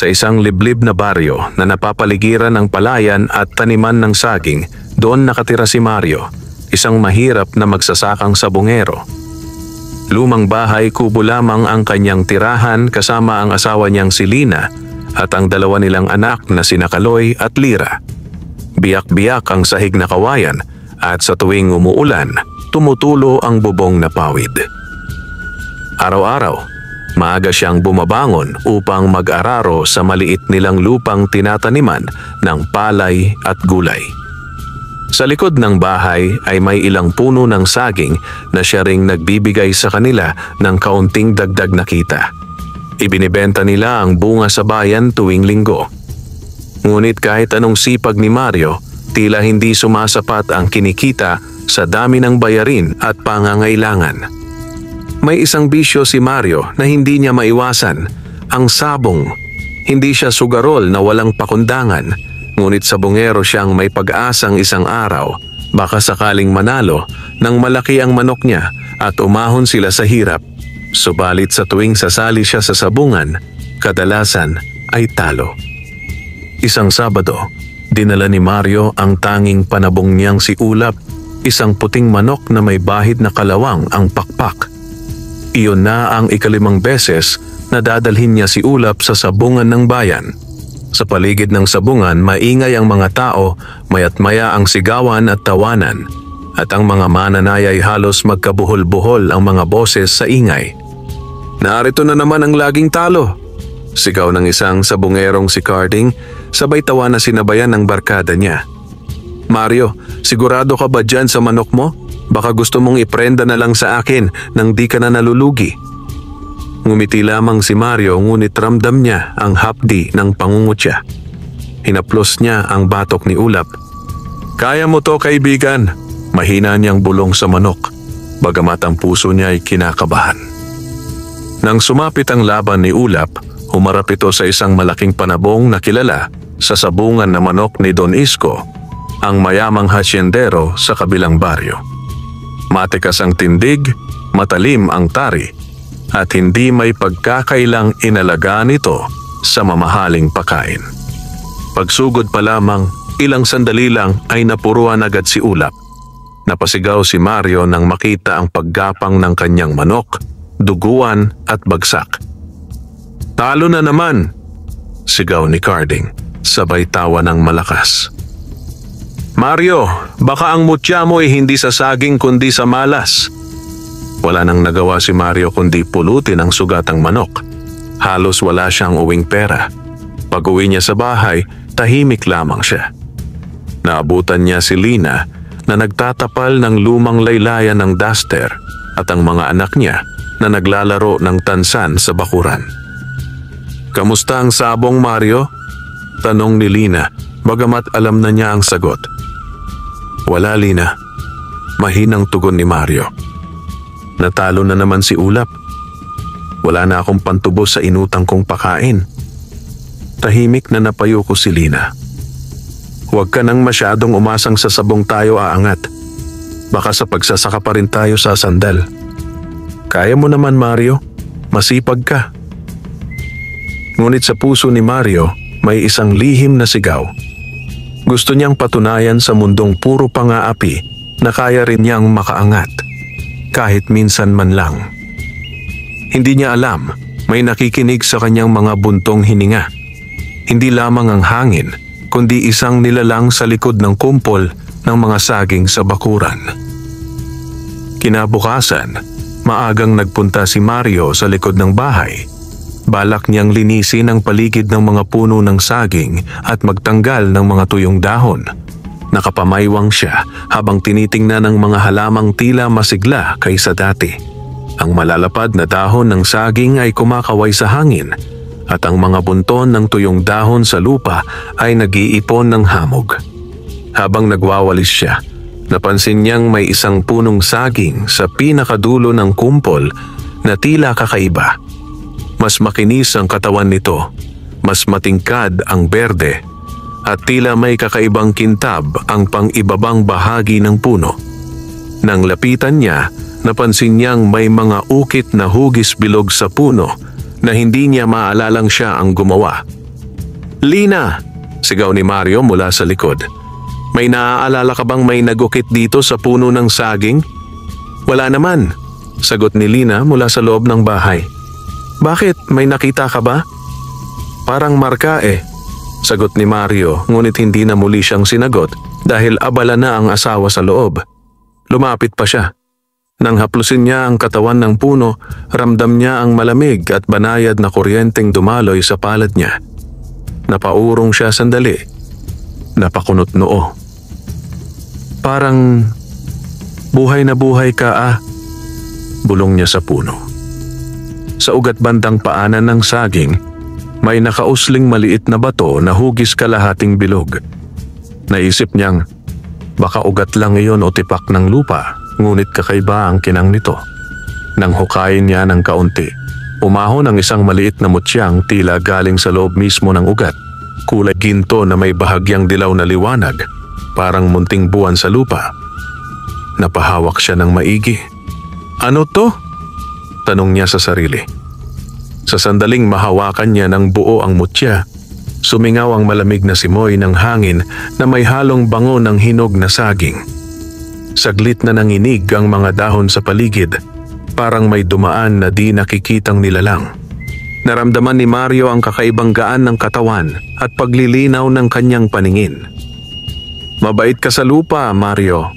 Sa isang liblib na baryo na napapaligiran ng palayan at taniman ng saging, doon nakatira si Mario, isang mahirap na magsasakang sabungero. Lumang bahay kubo lamang ang kanyang tirahan kasama ang asawa niyang si Lina at ang dalawa nilang anak na sina Kaloy at Lira. Biyak-biyak ang sahig na kawayan at sa tuwing umuulan, tumutulo ang bubong na pawid. Araw-araw, maaga siyang bumabangon upang mag-araro sa maliit nilang lupang tinataniman ng palay at gulay. Sa likod ng bahay ay may ilang puno ng saging na siya ring nagbibigay sa kanila ng kaunting dagdag na kita. Ibinibenta nila ang bunga sa bayan tuwing linggo. Ngunit kahit anong sipag ni Mario, tila hindi sumasapat ang kinikita sa dami ng bayarin at pangangailangan. May isang bisyo si Mario na hindi niya maiwasan, ang sabong. Hindi siya sugarol na walang pakundangan, ngunit sabongero siyang may pag-asang isang araw, baka sakaling manalo nang malaki ang manok niya at umahon sila sa hirap. Subalit sa tuwing sasali siya sa sabungan, kadalasan ay talo. Isang Sabado, dinala ni Mario ang tanging panabong niyang si Ulap, isang puting manok na may bahid na kalawang ang pakpak. Iyon na ang ikalimang beses na dadalhin niya si Ulap sa sabungan ng bayan. Sa paligid ng sabungan, maingay ang mga tao, maya't maya ang sigawan at tawanan, at ang mga mananay ay halos magkabuhol-buhol ang mga boses sa ingay. "Narito na naman ang laging talo!" sigaw ng isang sabungerong si Carding, sabay tawa na sinabayan ng barkada niya. "Mario, sigurado ka ba dyan sa manok mo? Baka gusto mong iprenda na lang sa akin nang di ka na nalulugi." Ngumiti lamang si Mario ngunit ramdam niya ang hapdi ng pangungutya. Hinaplos niya ang batok ni Ulap. "Kaya mo to, kaibigan." Mahina niyang bulong sa manok, bagamat ang puso niya ay kinakabahan. Nang sumapit ang laban ni Ulap, humarap ito sa isang malaking panabong na kilala sa sabungan na manok ni Don Isko, ang mayamang hasyendero sa kabilang baryo. Matikas ang tindig, matalim ang tari, at hindi may pagkakailang inalagaan ito sa mamahaling pagkain. Pagsugod pa lamang, ilang sandali lang ay napuruan agad si Ulap. Napasigaw si Mario nang makita ang paggapang ng kanyang manok, duguan at bagsak. "Talo na naman!" sigaw ni Carding, sabay tawa ng malakas. "Mario, baka ang mutya mo ay hindi sa saging kundi sa malas." Wala nang nagawa si Mario kundi pulutin ang sugatang manok. Halos wala siyang uwing pera. Pag-uwi niya sa bahay, tahimik lamang siya. Naabutan niya si Lina na nagtatapal ng lumang laylayan ng duster at ang mga anak niya na naglalaro ng tansan sa bakuran. "Kamusta ang sabong, Mario?" tanong ni Lina, bagamat alam na niya ang sagot. "Wala, Lina." Mahinang tugon ni Mario. "Natalo na naman si Ulap. Wala na akong pantubos sa inutang kong pakain." Tahimik na napayo ko si Lina. "Huwag ka nang masyadong umasang sa sabong tayo aangat. Baka sa pagsasaka pa rin tayo sasandal. Kaya mo naman, Mario. Masipag ka." Ngunit sa puso ni Mario, may isang lihim na sigaw. Gusto niyang patunayan sa mundong puro pang-aapi na kaya rin niyang makaangat, kahit minsan man lang. Hindi niya alam, may nakikinig sa kanyang mga buntong hininga. Hindi lamang ang hangin, kundi isang nilalang sa likod ng kumpol ng mga saging sa bakuran. Kinabukasan, maagang nagpunta si Mario sa likod ng bahay. Balak niyang linisin ang paligid ng mga puno ng saging at magtanggal ng mga tuyong dahon. Nakapamaywang siya habang tinitingnan ng mga halamang tila masigla kaysa dati. Ang malalapad na dahon ng saging ay kumakaway sa hangin at ang mga bunton ng tuyong dahon sa lupa ay nag-iipon ng hamog. Habang nagwawalis siya, napansin niyang may isang punong saging sa pinakadulo ng kumpol na tila kakaiba. Mas makinis ang katawan nito, mas matingkad ang berde, at tila may kakaibang kintab ang pang-ibabang bahagi ng puno. Nang lapitan niya, napansin niyang may mga ukit na hugis bilog sa puno na hindi niya maalalang siya ang gumawa. "Lina!" sigaw ni Mario mula sa likod. "May naaalala ka bang may nagukit dito sa puno ng saging?" "Wala naman," sagot ni Lina mula sa loob ng bahay. "Bakit? May nakita ka ba?" "Parang marka sagot ni Mario, ngunit hindi na muli siyang sinagot dahil abala na ang asawa sa loob. Lumapit pa siya. Nang haplusin niya ang katawan ng puno, ramdam niya ang malamig at banayad na kuryenteng dumaloy sa palad niya. Napaurong siya sandali. Napakunot noo. "Parang buhay na buhay ka bulong niya sa puno. Sa ugat bandang paanan ng saging, may nakausling maliit na bato na hugis kalahating bilog. Naisip niyang baka ugat lang iyon o tipak ng lupa, ngunit kakaiba ang kinang nito. Nang hukayin niya ng kaunti, umahon ang isang maliit na mutyang tila galing sa loob mismo ng ugat. Kulay ginto na may bahagyang dilaw na liwanag, parang munting buwan sa lupa. Napahawak siya ng maigi. "Ano to?" tanong niya sa sarili. Sa sandaling mahawakan niya ng buo ang mutya, sumingaw ang malamig na simoy ng hangin na may halong bango ng hinog na saging. Saglit na nanginig ang mga dahon sa paligid, parang may dumaan na di nakikitang nilalang. Naramdaman ni Mario ang kakaibang gaan ng katawan at paglilinaw ng kanyang paningin. "Mabait ka sa lupa, Mario."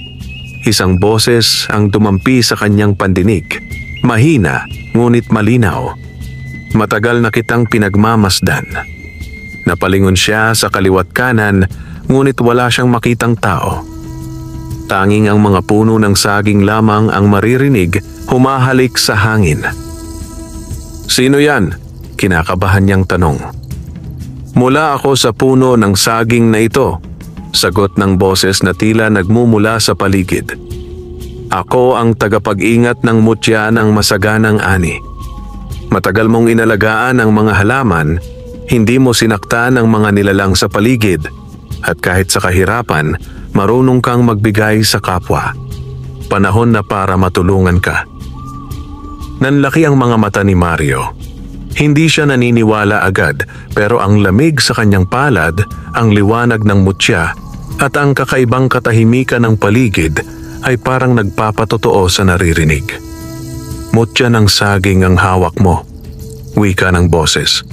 Isang boses ang dumampi sa kanyang pandinig, mahina ngunit malinaw. "Matagal na kitang pinagmamasdan." Napalingon siya sa kaliwat kanan, ngunit wala siyang makitang tao. Tanging ang mga puno ng saging lamang ang maririnig humahalik sa hangin. "Sino yan?" kinakabahan niyang tanong. "Mula ako sa puno ng saging na ito," sagot ng boses na tila nagmumula sa paligid. "Ako ang tagapag-ingat ng mutya ng masaganang ani. Matagal mong inalagaan ang mga halaman, hindi mo sinaktan ang mga nilalang sa paligid, at kahit sa kahirapan, marunong kang magbigay sa kapwa. Panahon na para matulungan ka." Nanlaki ang mga mata ni Mario. Hindi siya naniniwala agad, pero ang lamig sa kanyang palad, ang liwanag ng mutya, at ang kakaibang katahimikan ng paligid ay parang nagpapatotoo sa naririnig. "Mutya ng saging ang hawak mo," wika ng boses.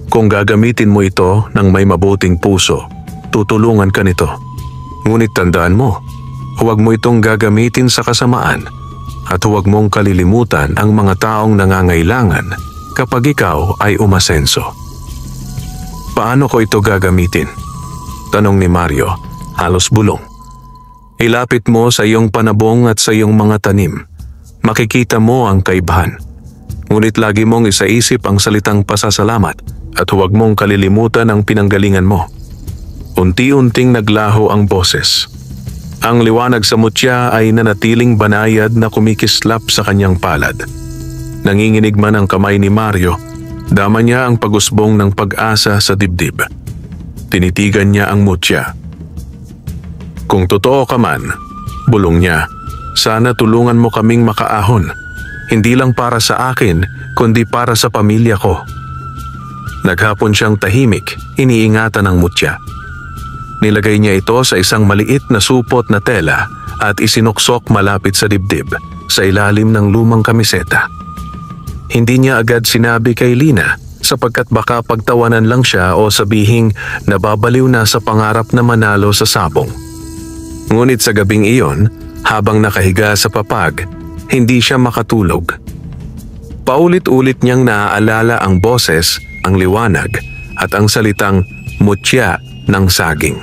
"Kung gagamitin mo ito ng may mabuting puso, tutulungan ka nito. Ngunit tandaan mo, huwag mo itong gagamitin sa kasamaan at huwag mong kalilimutan ang mga taong nangangailangan kapag ikaw ay umasenso." "Paano ko ito gagamitin?" tanong ni Mario, halos bulong. "Ilapit mo sa iyong panabong at sa iyong mga tanim. Makikita mo ang kaibahan. Ngunit lagi mong isaisip ang salitang pasasalamat at huwag mong kalilimutan ang pinanggalingan mo." Unti-unting naglaho ang boses. Ang liwanag sa mutya ay nanatiling banayad na kumikislap sa kanyang palad. Nanginginig man ang kamay ni Mario, dama niya ang pagusbong ng pag-asa sa dibdib. Tinitigan niya ang mutya. "Kung totoo ka man," bulong niya, "sana tulungan mo kaming makaahon. Hindi lang para sa akin, kundi para sa pamilya ko." Naghapon siyang tahimik, iniingatan ang mutya. Nilagay niya ito sa isang maliit na supot na tela at isinuksok malapit sa dibdib, sa ilalim ng lumang kamiseta. Hindi niya agad sinabi kay Lina sapagkat baka pagtawanan lang siya o sabihing nababaliw na sa pangarap na manalo sa sabong. Ngunit sa gabing iyon, habang nakahiga sa papag, hindi siya makatulog. Paulit-ulit niyang naaalala ang boses, ang liwanag, at ang salitang mutya ng saging.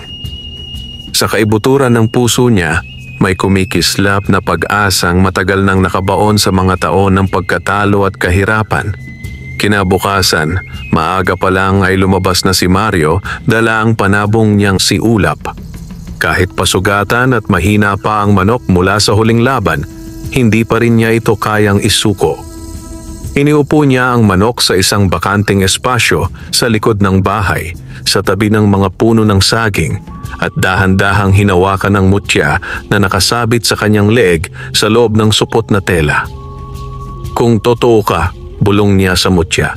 Sa kaibuturan ng puso niya, may kumikislap na pag-asang matagal nang nakabaon sa mga taon ng pagkatalo at kahirapan. Kinabukasan, maaga pa lang ay lumabas na si Mario, dala ang panabong niyang si Ulap. Kahit pasugatan at mahina pa ang manok mula sa huling laban, hindi pa rin niya ito kayang isuko. Iniupo niya ang manok sa isang bakanting espasyo sa likod ng bahay, sa tabi ng mga puno ng saging, at dahan-dahang hinawakan ng mutya na nakasabit sa kanyang leeg sa loob ng supot na tela. "Kung totoo ka," bulong niya sa mutya,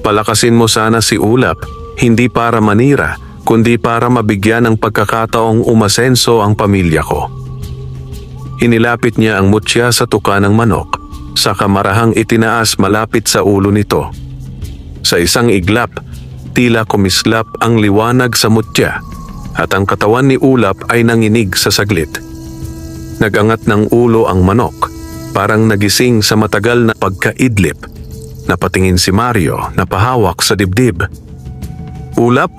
"palakasin mo sana si Ulap Hindi para manira, kundi para mabigyan ng pagkakataong umasenso ang pamilya ko. Inilapit niya ang mutya sa tuka ng manok, saka marahang itinaas malapit sa ulo nito. Sa isang iglap, tila kumislap ang liwanag sa mutya at ang katawan ni Ulap ay nanginig sa saglit. Nagangat ng ulo ang manok, parang nagising sa matagal na pagkaidlip. Napatingin si Mario na pahawak sa dibdib. "Ulap?"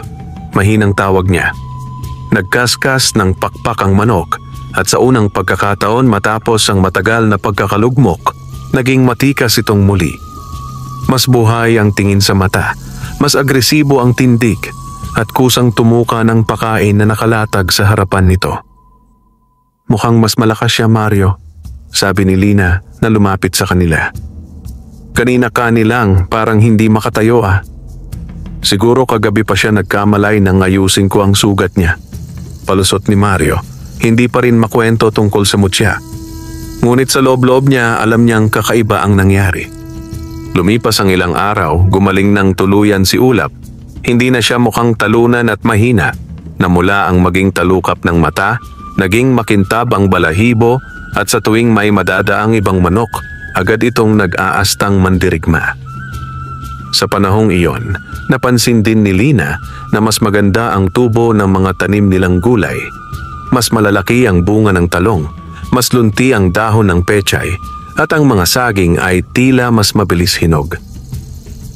mahinang tawag niya. Nagkaskas ng pakpak ang manok at sa unang pagkakataon matapos ang matagal na pagkakalugmok, naging matikas itong muli. Mas buhay ang tingin sa mata, mas agresibo ang tindig at kusang tumuka ng pakain na nakalatag sa harapan nito. "Mukhang mas malakas siya, Mario," sabi ni Lina na lumapit sa kanila. "Kanina kanilang parang hindi makatayo ah. Siguro kagabi pa siya nagkamalay nang ayusin ko ang sugat niya." Palusot ni Mario, hindi pa rin makwento tungkol sa mutya. Ngunit sa loob-loob niya alam niyang kakaiba ang nangyari. Lumipas ang ilang araw, gumaling ng tuluyan si Ulap. Hindi na siya mukhang talunan at mahina, na mula ang maging talukap ng mata, naging makintab ang balahibo at sa tuwing may madadaang ibang manok, agad itong nag-aastang mandirigma. Sa panahong iyon, napansin din ni Lina na mas maganda ang tubo ng mga tanim nilang gulay. Mas malalaki ang bunga ng talong, mas lunti ang dahon ng pechay, at ang mga saging ay tila mas mabilis hinog.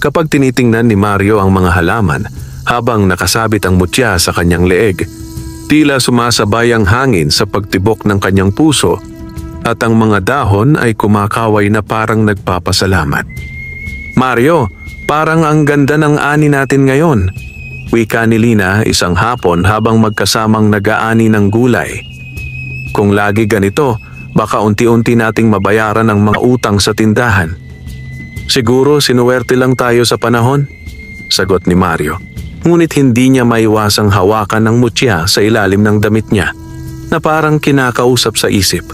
Kapag tinitingnan ni Mario ang mga halaman habang nakasabit ang mutya sa kanyang leeg, tila sumasabay ang hangin sa pagtibok ng kanyang puso at ang mga dahon ay kumakaway na parang nagpapasalamat. "Mario, parang ang ganda ng ani natin ngayon," wika ni Lina isang hapon habang magkasamang nag-aani ng gulay. "Kung lagi ganito, baka unti-unti nating mabayaran ang mga utang sa tindahan." "Siguro sinuwerte lang tayo sa panahon," sagot ni Mario. Ngunit hindi niya maiwasang hawakan ng mutya sa ilalim ng damit niya na parang kinakausap sa isip.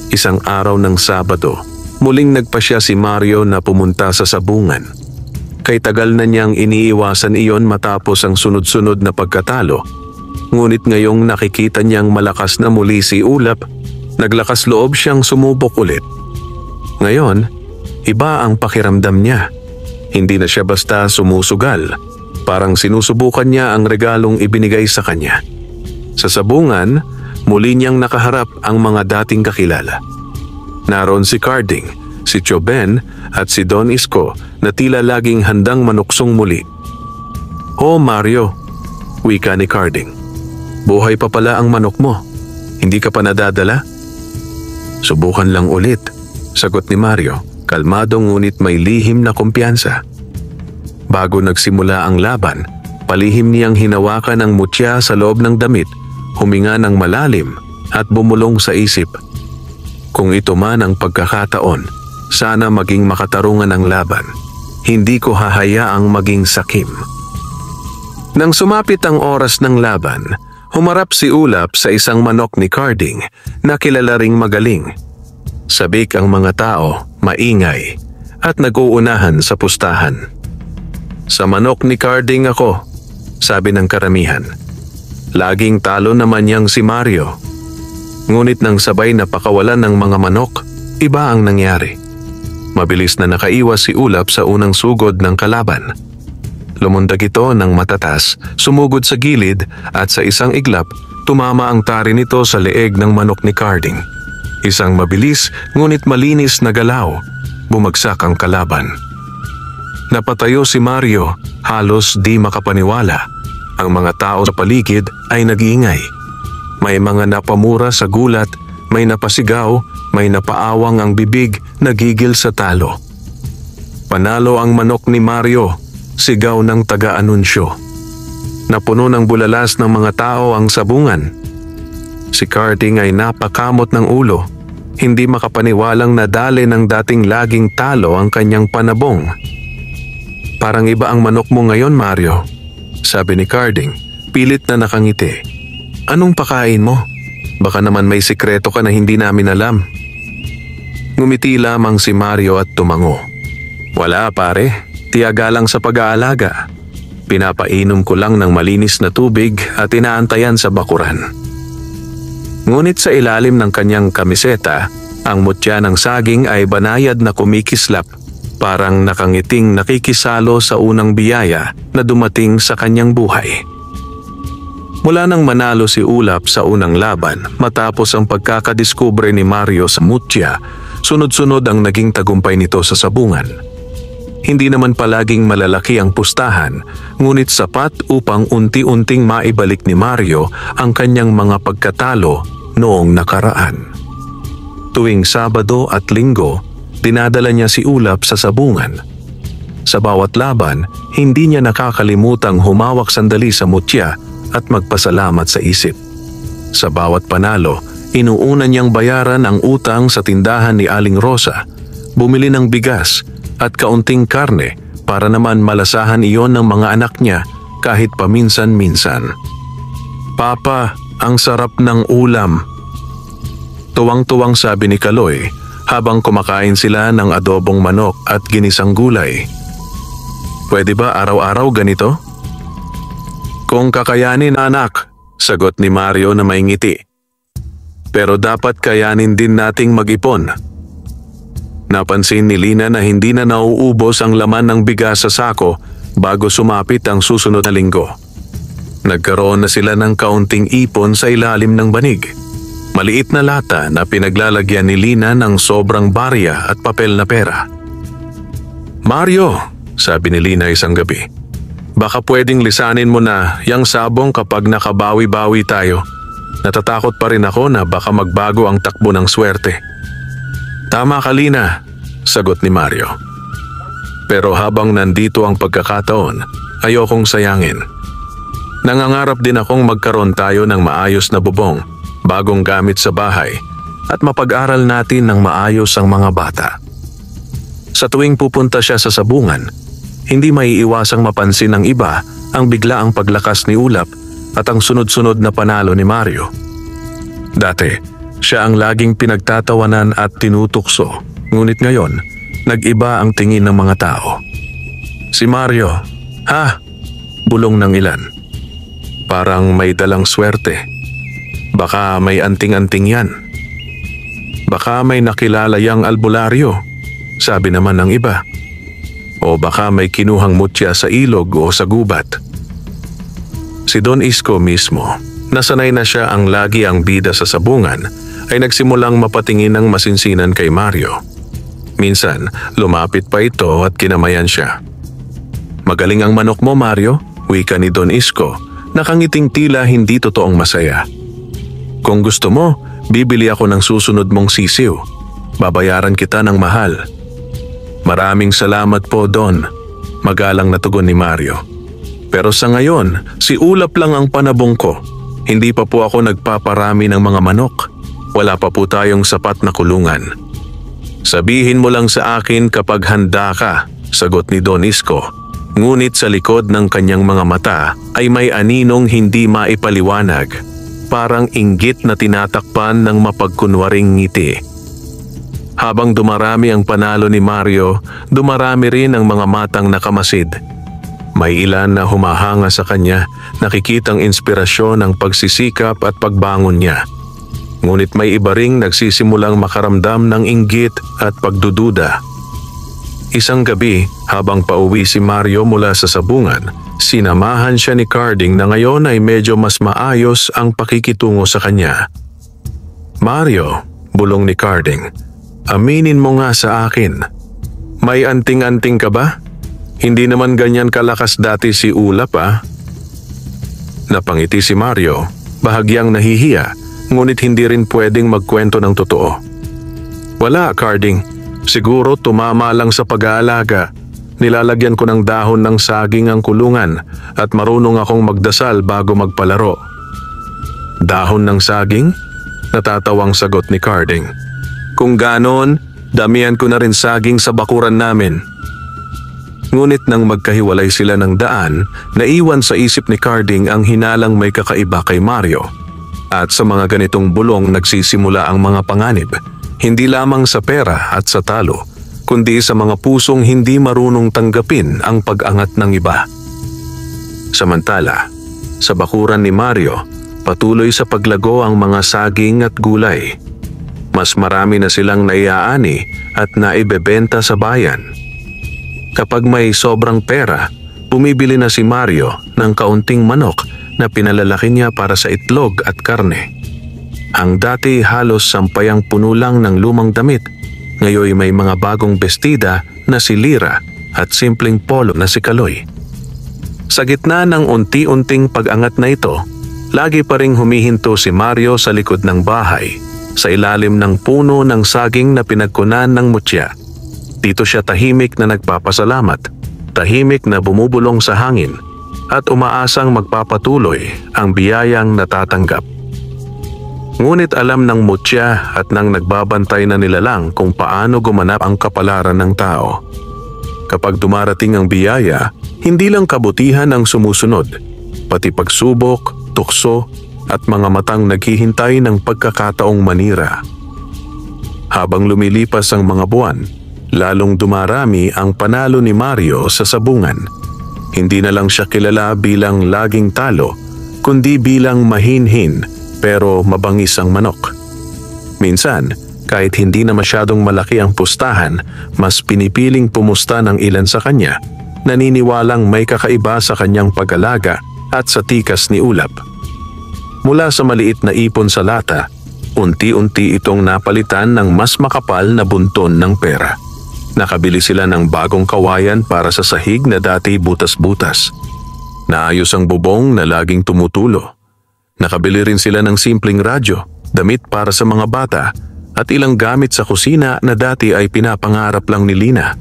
Isang araw ng Sabado, muling nagpasya si Mario na pumunta sa sabungan. Kay tagal na niyang iniiwasan iyon matapos ang sunod-sunod na pagkatalo. Ngunit ngayong nakikita niyang malakas na muli si Ulap, naglakas loob siyang sumubok ulit. Ngayon, iba ang pakiramdam niya. Hindi na siya basta sumusugal. Parang sinusubukan niya ang regalong ibinigay sa kanya. Sa sabungan, muli niyang nakaharap ang mga dating kakilala. Naroon si Carding, si Choben at si Don Isko na tila laging handang manuksong muli. "Oh Mario," wika ni Carding. "Buhay pa pala ang manok mo. Hindi ka pa nadadala?" "Subukan lang ulit," sagot ni Mario, kalmado ngunit may lihim na kumpiyansa. Bago nagsimula ang laban, palihim niyang hinawakan ang mutya sa loob ng damit, huminga ng malalim at bumulong sa isip. "Kung ito man ang pagkakataon, sana maging makatarungan ang laban. Hindi ko hahayaang maging sakim." Nang sumapit ang oras ng laban, humarap si Ulap sa isang manok ni Carding na kilala ring magaling. Sabik ang mga tao, maingay, at nag-uunahan sa pustahan. "Sa manok ni Carding ako," sabi ng karamihan. Laging talo naman niyang si Mario. Ngunit nang sabay na pakawalan ng mga manok, iba ang nangyari. Mabilis na nakaiwas si Ulap sa unang sugod ng kalaban. Lumundag ito ng matatas, sumugod sa gilid at sa isang iglap, tumama ang tari nito sa leeg ng manok ni Carding. Isang mabilis ngunit malinis na galaw, bumagsak ang kalaban. Napatayo si Mario, halos di makapaniwala. Ang mga tao sa paligid ay nag-iingay. May mga napamura sa gulat, may napasigaw, may napaawang ang bibig, nagigil sa talo. "Panalo ang manok ni Mario," sigaw ng taga-anunsyo. Napuno ng bulalas ng mga tao ang sabungan. Si Carding ay napakamot ng ulo, hindi makapaniwalang nadali ng dating laging talo ang kanyang panabong. "Parang iba ang manok mo ngayon, Mario," sabi ni Carding, pilit na nakangiti. "Anong pakain mo? Baka naman may sikreto ka na hindi namin alam." Ngumiti lamang si Mario at tumango. "Wala pare, tiyaga lang sa pag-aalaga." Pinapainom ko lang ng malinis na tubig at inaantayan sa bakuran. Ngunit sa ilalim ng kanyang kamiseta, ang mutya ng saging ay banayad na kumikislap, parang nakangiting nakikisalo sa unang biyaya na dumating sa kanyang buhay. Mula nang manalo si Ulap sa unang laban matapos ang pagkakadiskubre ni Mario sa mutya, sunod-sunod ang naging tagumpay nito sa sabungan. Hindi naman palaging malalaki ang pustahan, ngunit sapat upang unti-unting maibalik ni Mario ang kanyang mga pagkatalo noong nakaraan. Tuwing Sabado at Linggo, dinadala niya si Ulap sa sabungan. Sa bawat laban, hindi niya nakakalimutang humawak sandali sa mutya at magpasalamat sa isip. Sa bawat panalo, inuuna niyang bayaran ang utang sa tindahan ni Aling Rosa, bumili ng bigas at kaunting karne para naman malasahan iyon ng mga anak niya kahit paminsan-minsan. "Papa, ang sarap ng ulam." Tuwang-tuwang sabi ni Kaloy habang kumakain sila ng adobong manok at ginisang gulay. "Pwede ba araw-araw ganito?" "Kung kakayanin, anak," sagot ni Mario na may ngiti. "Pero dapat kayanin din nating mag-ipon." Napansin ni Lina na hindi na nauubos ang laman ng bigas sa sako bago sumapit ang susunod na linggo. Nagkaroon na sila ng kaunting ipon sa ilalim ng banig. Maliit na lata na pinaglalagyan ni Lina ng sobrang barya at papel na pera. "Mario," sabi ni Lina isang gabi, "baka pwedeng lisanin mo na yang sabong kapag nakabawi-bawi tayo. Natatakot pa rin ako na baka magbago ang takbo ng swerte." "Tama ka, Lina," sagot ni Mario. "Pero habang nandito ang pagkakataon, ayokong sayangin. Nangangarap din akong magkaroon tayo ng maayos na bubong, bagong gamit sa bahay, at mapag-aral natin ng maayos ang mga bata." Sa tuwing pupunta siya sa sabungan, hindi maiiwasang mapansin ng iba ang biglaang paglakas ni Ulap at ang sunod-sunod na panalo ni Mario. Dati, siya ang laging pinagtatawanan at tinutukso, ngunit ngayon, nag-iba ang tingin ng mga tao. "Si Mario, ha?" bulong ng ilan. "Parang may dalang swerte. Baka may anting-anting yan. Baka may nakilala yang albularyo," sabi naman ng iba. "O baka may kinuhang mutya sa ilog o sa gubat." Si Don Isko mismo, nasanay na siya ang lagi ang bida sa sabungan, ay nagsimulang mapatingin ng masinsinan kay Mario. Minsan, lumapit pa ito at kinamayan siya. "Magaling ang manok mo, Mario," wika ni Don Isko, nakangiting tila hindi totoong masaya. "Kung gusto mo, bibili ako ng susunod mong sisiw. Babayaran kita ng mahal." "Maraming salamat po, Don," magalang na tugon ni Mario. "Pero sa ngayon, si Ulap lang ang panabong ko. Hindi pa po ako nagpaparami ng mga manok. Wala pa po tayong sapat na kulungan." "Sabihin mo lang sa akin kapag handa ka," sagot ni Don Isko. Ngunit sa likod ng kanyang mga mata ay may aninong hindi maipaliwanag, parang inggit na tinatakpan ng mapagkunwaring ngiti. Habang dumarami ang panalo ni Mario, dumarami rin ang mga matang nakamasid. May ilan na humahanga sa kanya, nakikitang inspirasyon ng pagsisikap at pagbangon niya. Ngunit may iba ring nagsisimulang makaramdam ng inggit at pagdududa. Isang gabi, habang pauwi si Mario mula sa sabungan, sinamahan siya ni Carding na ngayon ay medyo mas maayos ang pakikitungo sa kanya. "Mario," bulong ni Carding, "aminin mo nga sa akin. May anting-anting ka ba? Hindi naman ganyan kalakas dati si Ulap, ah." Napangiti si Mario, bahagyang nahihiya, ngunit hindi rin pwedeng magkwento ng totoo. "Wala, Carding. Siguro tumama lang sa pag-aalaga. Nilalagyan ko ng dahon ng saging ang kulungan at marunong akong magdasal bago magpalaro." "Dahon ng saging?" natatawang sagot ni Carding. "Kung ganon, damihan ko na rin saging sa bakuran namin." Ngunit nang magkahiwalay sila ng daan, naiwan sa isip ni Carding ang hinalang may kakaiba kay Mario. At sa mga ganitong bulong nagsisimula ang mga panganib, hindi lamang sa pera at sa talo, kundi sa mga pusong hindi marunong tanggapin ang pag-angat ng iba. Samantala, sa bakuran ni Mario, patuloy sa paglago ang mga saging at gulay. Mas marami na silang naiaani at naibebenta sa bayan. Kapag may sobrang pera, bumibili na si Mario ng kaunting manok na pinalalaki niya para sa itlog at karne. Ang dati halos sampayang puno lang ng lumang damit, ngayon may mga bagong bestida na si Lira at simpleng polo na si Kaloy. Sa gitna ng unti-unting pag-angat na ito, lagi pa ring humihinto si Mario sa likod ng bahay, sa ilalim ng puno ng saging na pinagkunan ng mutya. Dito siya tahimik na nagpapasalamat, tahimik na bumubulong sa hangin, at umaasang magpapatuloy ang biyayang natatanggap. Ngunit alam ng mutya at ng nagbabantay na nilalang kung paano gumanap ang kapalaran ng tao. Kapag dumarating ang biyaya, hindi lang kabutihan ang sumusunod, pati pagsubok, tukso, at mga matang naghihintay ng pagkakataong manira. Habang lumilipas ang mga buwan, lalong dumarami ang panalo ni Mario sa sabungan. Hindi na lang siya kilala bilang laging talo, kundi bilang mahinhin pero mabangis ang manok. Minsan, kahit hindi na masyadong malaki ang pustahan, mas pinipiling pumusta ng ilan sa kanya, naniniwalang may kakaiba sa kanyang pag-alaga at sa tikas ni ulap. Mula sa maliit na ipon sa lata, unti-unti itong napalitan ng mas makapal na bunton ng pera. Nakabili sila ng bagong kawayan para sa sahig na dati butas-butas. Naayos ang bubong na laging tumutulo. Nakabili rin sila ng simpleng radyo, damit para sa mga bata, at ilang gamit sa kusina na dati ay pinapangarap lang ni Lina.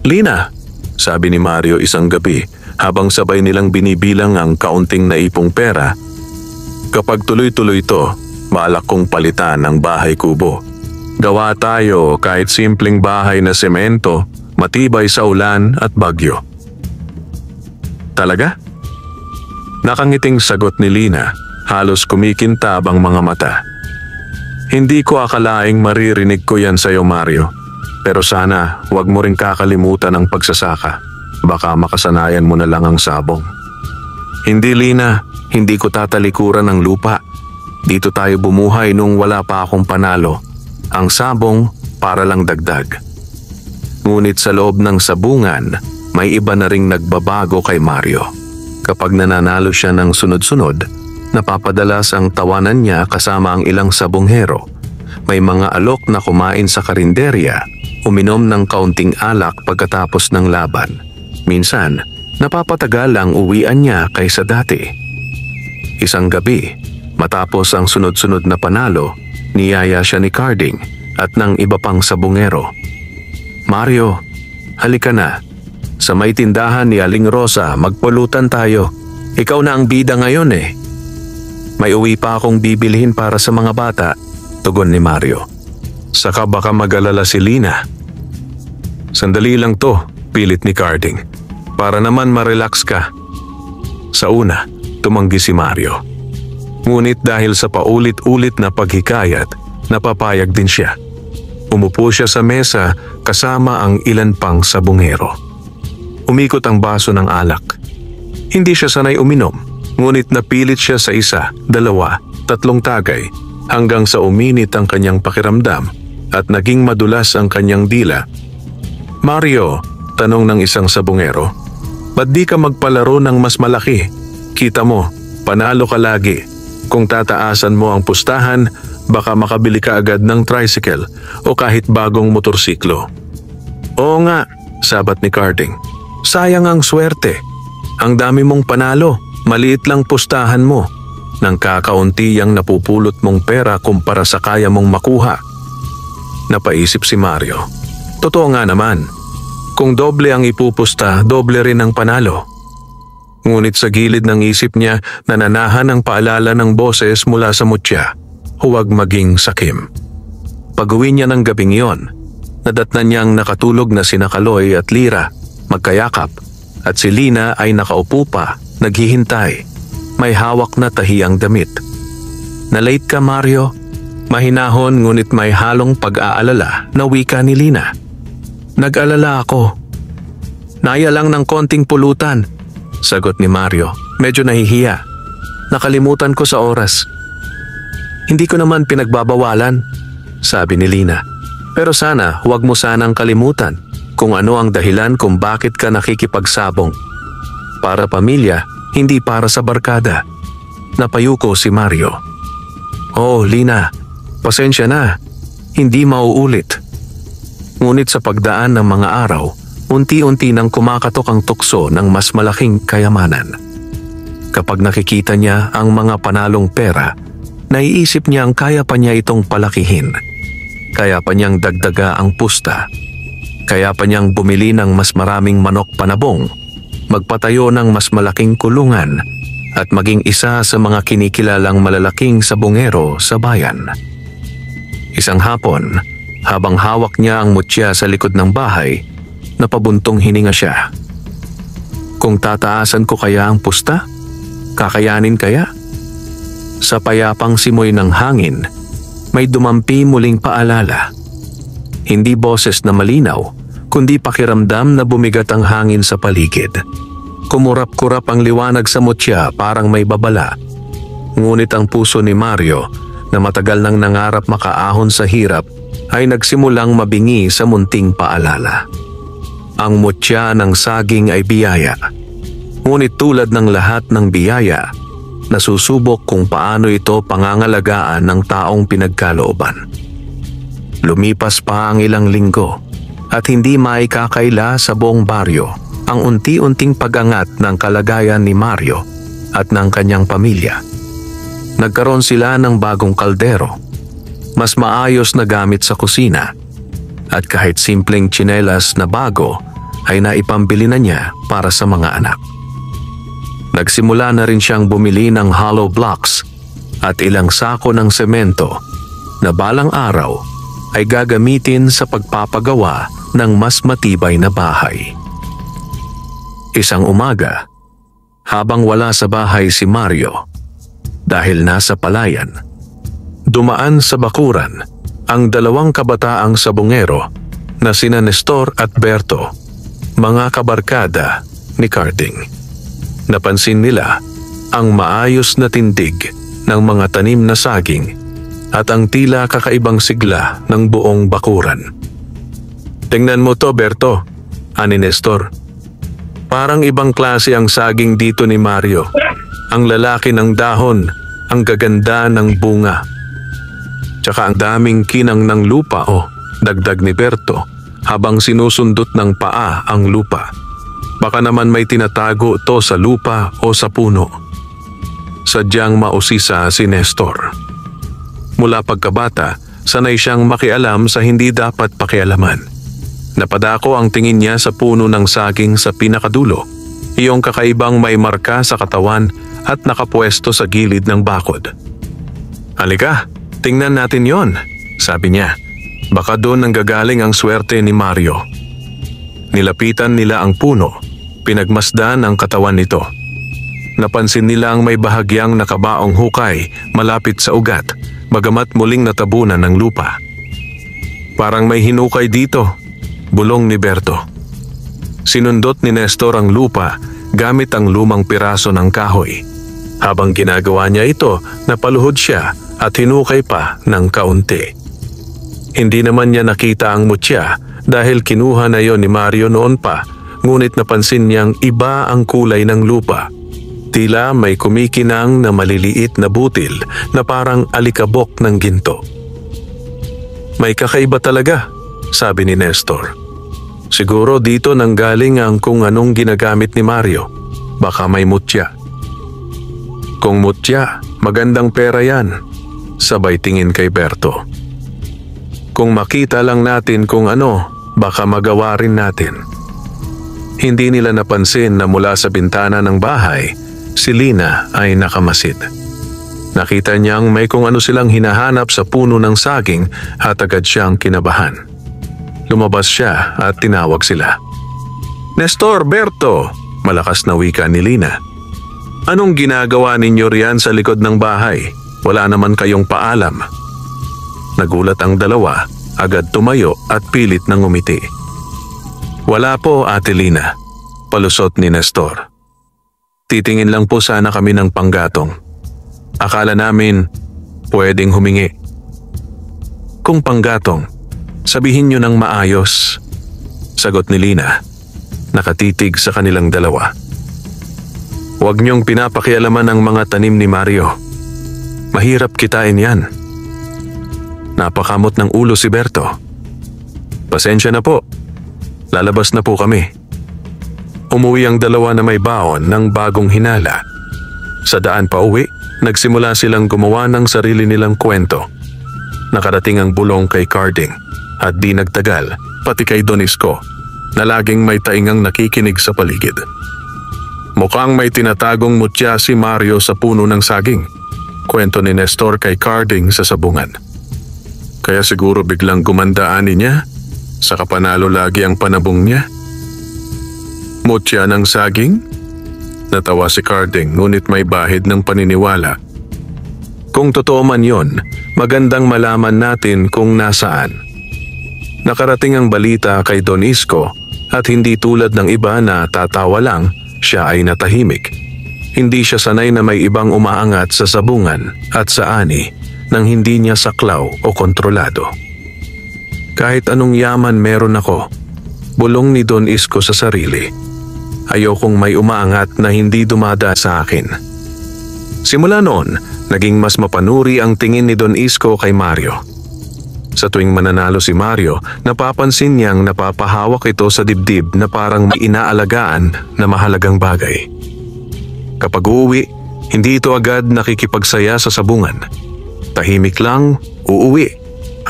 "Lina," sabi ni Mario isang gabi habang sabay nilang binibilang ang kaunting naipong pera, "kapag tuloy-tuloy ito, balak kong palitan ang bahay kubo. Gawa tayo kahit simpleng bahay na semento, matibay sa ulan at bagyo." "Talaga?" Nakangiting sagot ni Lina, halos kumikintab ang mga mata. "Hindi ko akalaing maririnig ko yan sa'yo, Mario. Pero sana huwag mo rin kakalimutan ang pagsasaka. Baka makasanayan mo na lang ang sabong." "Hindi, Lina. Hindi ko tatalikuran ng lupa. Dito tayo bumuhay nung wala pa akong panalo. Ang sabong para lang dagdag." Ngunit sa loob ng sabungan, may iba na ring nagbabago kay Mario. Kapag nananalo siya ng sunod-sunod, napapadalas ang tawanan niya kasama ang ilang sabonghero. May mga alok na kumain sa karinderya, uminom ng kaunting alak pagkatapos ng laban. Minsan, napapatagal ang uwian niya kaysa dati. Isang gabi, matapos ang sunod-sunod na panalo, niyaya siya ni Carding at ng iba pang sabongero. "Mario, halika na. Sa may tindahan ni Aling Rosa, magpulutan tayo. Ikaw na ang bida ngayon eh." "May uwi pa akong bibilhin para sa mga bata," tugon ni Mario. "Saka baka mag-alala si Lina." "Sandali lang to," pilit ni Carding. "Para naman ma-relax ka." Sa una, tumanggi si Mario. Ngunit dahil sa paulit-ulit na paghikayat, napapayag din siya. Umupo siya sa mesa kasama ang ilan pang sabongero. Umikot ang baso ng alak. Hindi siya sanay uminom, ngunit napilit siya sa isa, dalawa, tatlong tagay, hanggang sa uminit ang kanyang pakiramdam at naging madulas ang kanyang dila. "Mario," tanong ng isang sabongero, "ba't di ka magpalaro ng mas malaki? Kita mo, panalo ka lagi. Kung tataasan mo ang pustahan, baka makabili ka agad ng tricycle o kahit bagong motorsiklo." "Oo nga," sabat ni Carding. "Sayang ang swerte. Ang dami mong panalo, maliit lang pustahan mo. Nang kakaunti ang napupulot mong pera kumpara sa kaya mong makuha." Napaisip si Mario. Totoo nga naman. Kung doble ang ipupusta, doble rin ang panalo. Ngunit sa gilid ng isip niya, nananahan ang paalala ng boses mula sa mutya. Huwag maging sakim. Pag-uwi niya ng gabing iyon, nadatnan niyang nakatulog na sina Kaloy at Lira, magkayakap, at si Lina ay nakaupo pa, naghihintay. May hawak na tahiyang damit. "Na-late ka, Mario?" Mahinahon ngunit may halong pag-aalala na wika ni Lina. "Nag-alala ako. Naya lang ng konting pulutan. Sagot ni Mario. Medyo nahihiya. Nakalimutan ko sa oras. Hindi ko naman pinagbabawalan, sabi ni Lina. Pero sana huwag mo sanang kalimutan kung ano ang dahilan kung bakit ka nakikipagsabong. Para pamilya, hindi para sa barkada. Napayuko si Mario. Oh, Lina, pasensya na. Hindi mauulit. Ngunit sa pagdaan ng mga araw, unti-unti nang kumakatok ang tukso ng mas malaking kayamanan. Kapag nakikita niya ang mga panalong pera, naiisip niya ang kaya pa niya itong palakihin. Kaya pa niyang dagdaga ang pusta. Kaya pa niyang bumili ng mas maraming manok panabong, magpatayo ng mas malaking kulungan, at maging isa sa mga kinikilalang malalaking sabongero sa bayan. Isang hapon, habang hawak niya ang mutya sa likod ng bahay, napabuntong hininga siya. Kung tataasan ko kaya ang pusta? Kakayanin kaya? Sa payapang simoy ng hangin, may dumampi muling paalala. Hindi boses na malinaw, kundi pakiramdam na bumigat ang hangin sa paligid. Kumurap-kurap ang liwanag sa mutya parang may babala. Ngunit ang puso ni Mario, na matagal nang nangarap makaahon sa hirap, ay nagsimulang mabingi sa munting paalala. Ang mutya ng saging ay biyaya. Ngunit tulad ng lahat ng biyaya, nasusubok kung paano ito pangangalagaan ng taong pinagkalooban. Lumipas pa ang ilang linggo at hindi maikakaila sa buong baryo ang unti-unting pag-angat ng kalagayan ni Mario at ng kanyang pamilya. Nagkaroon sila ng bagong kaldero, mas maayos na gamit sa kusina, at kahit simpleng tsinelas na bago ay naipambili na niya para sa mga anak. Nagsimula na rin siyang bumili ng hollow blocks at ilang sako ng semento na balang araw ay gagamitin sa pagpapagawa ng mas matibay na bahay. Isang umaga, habang wala sa bahay si Mario dahil nasa palayan, dumaan sa bakuran ang dalawang kabataang sabongero na sina Nestor at Berto, mga kabarkada ni Carding. Napansin nila ang maayos na tindig ng mga tanim na saging at ang tila kakaibang sigla ng buong bakuran. "Tingnan mo to, Berto," ani Nestor. "Parang ibang klase ang saging dito ni Mario. Ang lalaki ng dahon, ang gaganda ng bunga. Tsaka ang daming kinang ng lupa, oh," dagdag ni Berto habang sinusundot ng paa ang lupa. "Baka naman may tinatago to sa lupa o sa puno." Sadyang mausisa si Nestor. Mula pagkabata, sanay siyang makialam sa hindi dapat pakialaman. Napadako ang tingin niya sa puno ng saging sa pinakadulo, iyong kakaibang may marka sa katawan at nakapwesto sa gilid ng bakod. "Halika, tingnan natin yon," sabi niya. "Baka doon nanggagaling ang swerte ni Mario." Nilapitan nila ang puno, pinagmasdan ang katawan nito. Napansin nila ang may bahagyang nakabaong hukay malapit sa ugat, bagamat muling natabunan ng lupa. "Parang may hinukay dito," bulong ni Berto. Sinundot ni Nestor ang lupa gamit ang lumang piraso ng kahoy. Habang ginagawa niya ito, napaluhod siya at hinukay pa ng kaunti. Hindi naman niya nakita ang mutya dahil kinuha na yon ni Mario noon pa, ngunit napansin niyang iba ang kulay ng lupa. Tila may kumikinang na maliliit na butil na parang alikabok ng ginto. "May kakaiba talaga," sabi ni Nestor. "Siguro dito nanggaling ang kung anong ginagamit ni Mario. Baka may mutya." "Kung mutya, magandang pera yan," sabay tingin kay Berto. "Kung makita lang natin kung ano, baka magawa rin natin." Hindi nila napansin na mula sa bintana ng bahay, si Lina ay nakamasid. Nakita niyang may kung ano silang hinahanap sa puno ng saging at agad siyang kinabahan. Lumabas siya at tinawag sila. "Nestor, Berto," malakas na wika ni Lina. "Anong ginagawa ninyo riyan sa likod ng bahay? Wala naman kayong paalam." Nagulat ang dalawa, agad tumayo at pilit nang ngumiti. "Wala po, Ate Lina," palusot ni Nestor. Titingin lang po sana kami ng panggatong. Akala namin pwedeng humingi. Kung panggatong, sabihin niyo ng maayos. Sagot ni Lina, nakatitig sa kanilang dalawa. Huwag niyong pinapakialaman ang mga tanim ni Mario. Mahirap kitain yan. Napakamot ng ulo si Berto. Pasensya na po. Lalabas na po kami. Umuwi ang dalawa na may baon ng bagong hinala. Sa daan pa uwi, nagsimula silang gumawa ng sarili nilang kwento. Nakarating ang bulong kay Carding at di nagtagal pati kay Don Isko na laging may taingang nakikinig sa paligid. Mukhang may tinatagong mutya si Mario sa puno ng saging. Kwento ni Nestor kay Carding sa sabungan. Kaya siguro biglang gumandaan niya, saka panalo lagi ang panabong niya. Mutya ng saging? Natawa si Carding ngunit may bahid ng paniniwala. Kung totoo man yon, magandang malaman natin kung nasaan. Nakarating ang balita kay Don Isko at hindi tulad ng iba na tatawa lang, siya ay natahimik. Hindi siya sanay na may ibang umaangat sa sabungan at sa ani nang hindi niya saklaw o kontrolado. Kahit anong yaman meron ako, bulong ni Don Isko sa sarili. Ayokong may umaangat na hindi dumada sa akin. Simula noon, naging mas mapanuri ang tingin ni Don Isko kay Mario. Sa tuwing mananalo si Mario, napapansin niyang napapahawak ito sa dibdib na parang may inaalagaan na mahalagang bagay. Kapag uuwi, hindi ito agad nakikipagsaya sa sabungan. Tahimik lang, uuwi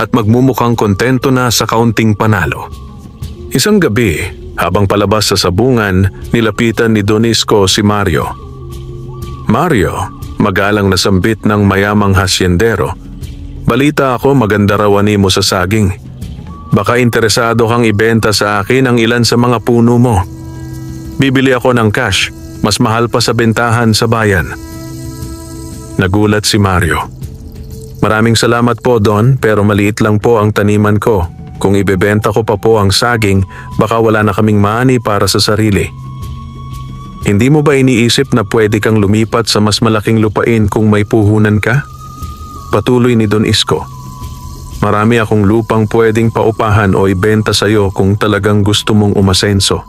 at magmumukhang kontento na sa kaunting panalo. Isang gabi, habang palabas sa sabungan, nilapitan ni Don Isko si Mario. Mario, magalang na sambit ng mayamang hasyendero. Balita ako maganda raw ani mo sa saging. Baka interesado kang ibenta sa akin ang ilan sa mga puno mo. Bibili ako ng cash, mas mahal pa sa bentahan sa bayan. Nagulat si Mario. Maraming salamat po Don, pero maliit lang po ang taniman ko. Kung ibebenta ko pa po ang saging, baka wala na kaming money para sa sarili. Hindi mo ba iniisip na pwede kang lumipat sa mas malaking lupain kung may puhunan ka? Patuloy ni Don Isko. Marami akong lupang pwedeng paupahan o ibenta sa'yo kung talagang gusto mong umasenso.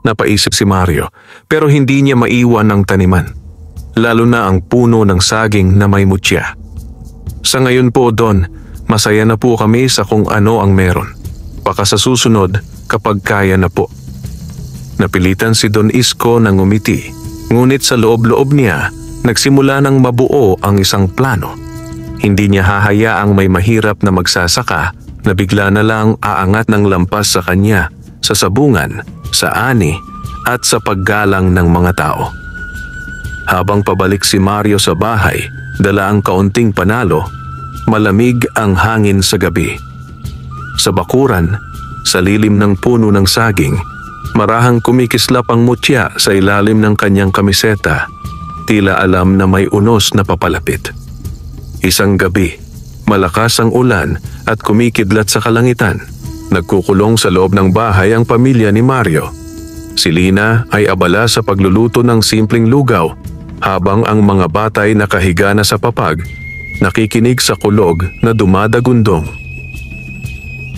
Napaisip si Mario, pero hindi niya maiwan ang taniman. Lalo na ang puno ng saging na may mutya. Sa ngayon po Don, masaya na po kami sa kung ano ang meron. Baka sa susunod kapag kaya na po. Napilitan si Don Isko ng ngumiti, ngunit sa loob-loob niya, nagsimula ng mabuo ang isang plano. Hindi niya hahayaang may mahirap na magsasaka na bigla na lang aangat ng lampas sa kanya, sa sabungan, sa ani, at sa paggalang ng mga tao. Habang pabalik si Mario sa bahay, dala ang kaunting panalo, malamig ang hangin sa gabi. Sa bakuran, sa lilim ng puno ng saging, marahang kumikislap ang mutya sa ilalim ng kanyang kamiseta. Tila alam na may unos na papalapit. Isang gabi, malakas ang ulan at kumikidlat sa kalangitan. Nagkukulong sa loob ng bahay ang pamilya ni Mario. Si Lina ay abala sa pagluluto ng simpleng lugaw habang ang mga batay nakahiga na sa papag, nakikinig sa kulog na dumadagundong.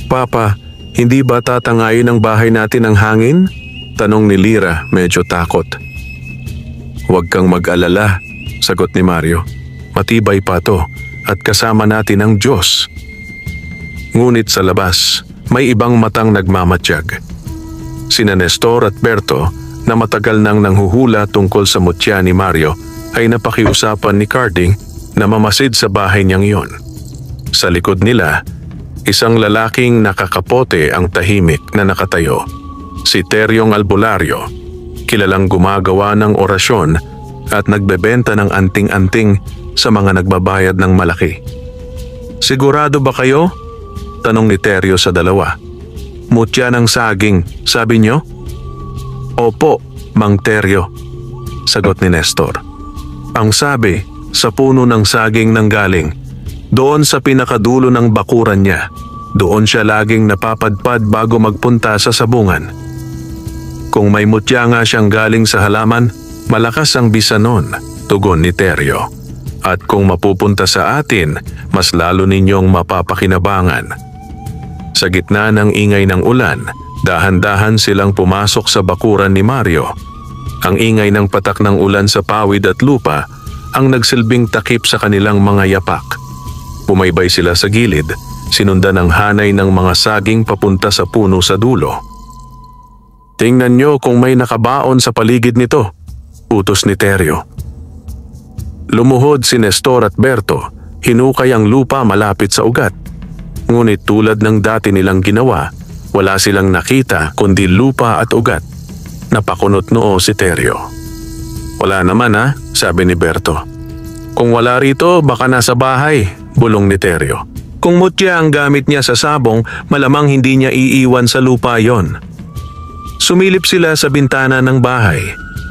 Papa, hindi ba tatangayin ang bahay natin ng hangin? Tanong ni Lira medyo takot. Huwag kang mag-alala, sagot ni Mario. Matibay pa to at kasama natin ang Diyos. Ngunit sa labas, may ibang matang nagmamatiyag. Sina Nestor at Berto na matagal nang nanghuhula tungkol sa mutya ni Mario ay napakiusapan ni Carding na mamasid sa bahay niyang iyon. Sa likod nila, isang lalaking nakakapote ang tahimik na nakatayo. Si Teryong Albularyo, kilalang gumagawa ng orasyon at nagbebenta ng anting-anting sa mga nagbabayad ng malaki. Sigurado ba kayo? Tanong ni Teryo sa dalawa. Mutya ng saging, sabi nyo? Opo, Mang Teryo, sagot ni Nestor. Ang sabi, sa puno ng saging nanggaling, doon sa pinakadulo ng bakuran niya. Doon siya laging napapadpad bago magpunta sa sabungan. Kung may mutya nga siyang galing sa halaman, Malakas ang bisa nun, tugon ni Teryo. At kung mapupunta sa atin, mas lalo ninyong mapapakinabangan. Sa gitna ng ingay ng ulan, dahan-dahan silang pumasok sa bakuran ni Mario. Ang ingay ng patak ng ulan sa pawid at lupa ang nagsilbing takip sa kanilang mga yapak. Pumaybay sila sa gilid, sinundan ng hanay ng mga saging papunta sa puno sa dulo. "Tingnan nyo kung may nakabaon sa paligid nito," utos ni Teryo. Lumuhod si Nestor at Berto, hinukay ang lupa malapit sa ugat. Ngunit tulad ng dati nilang ginawa, wala silang nakita kundi lupa at ugat. Napakunot noo si Teryo. "Wala naman ha," sabi ni Berto. "Kung wala rito, baka nasa bahay," bulong ni Teryo. "Kung mutya ang gamit niya sa sabong, malamang hindi niya iiwan sa lupa yon." Sumilip sila sa bintana ng bahay.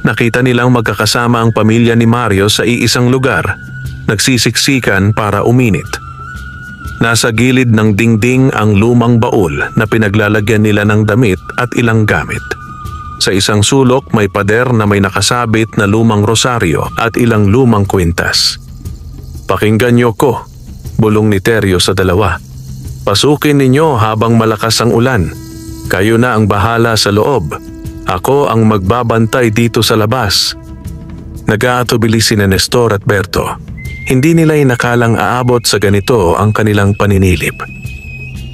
Nakita nilang magkakasama ang pamilya ni Mario sa iisang lugar, nagsisiksikan para uminit. Nasa gilid ng dingding ang lumang baul na pinaglalagyan nila ng damit at ilang gamit. Sa isang sulok may pader na may nakasabit na lumang rosaryo at ilang lumang kwintas. "Pakinggan niyo ko," bulong ni Teryo sa dalawa. "Pasukin ninyo habang malakas ang ulan. Kayo na ang bahala sa loob. Ako ang magbabantay dito sa labas." Nag-aatubili sina Nestor at Berto. Hindi nila inakalang aabot sa ganito ang kanilang paninilip.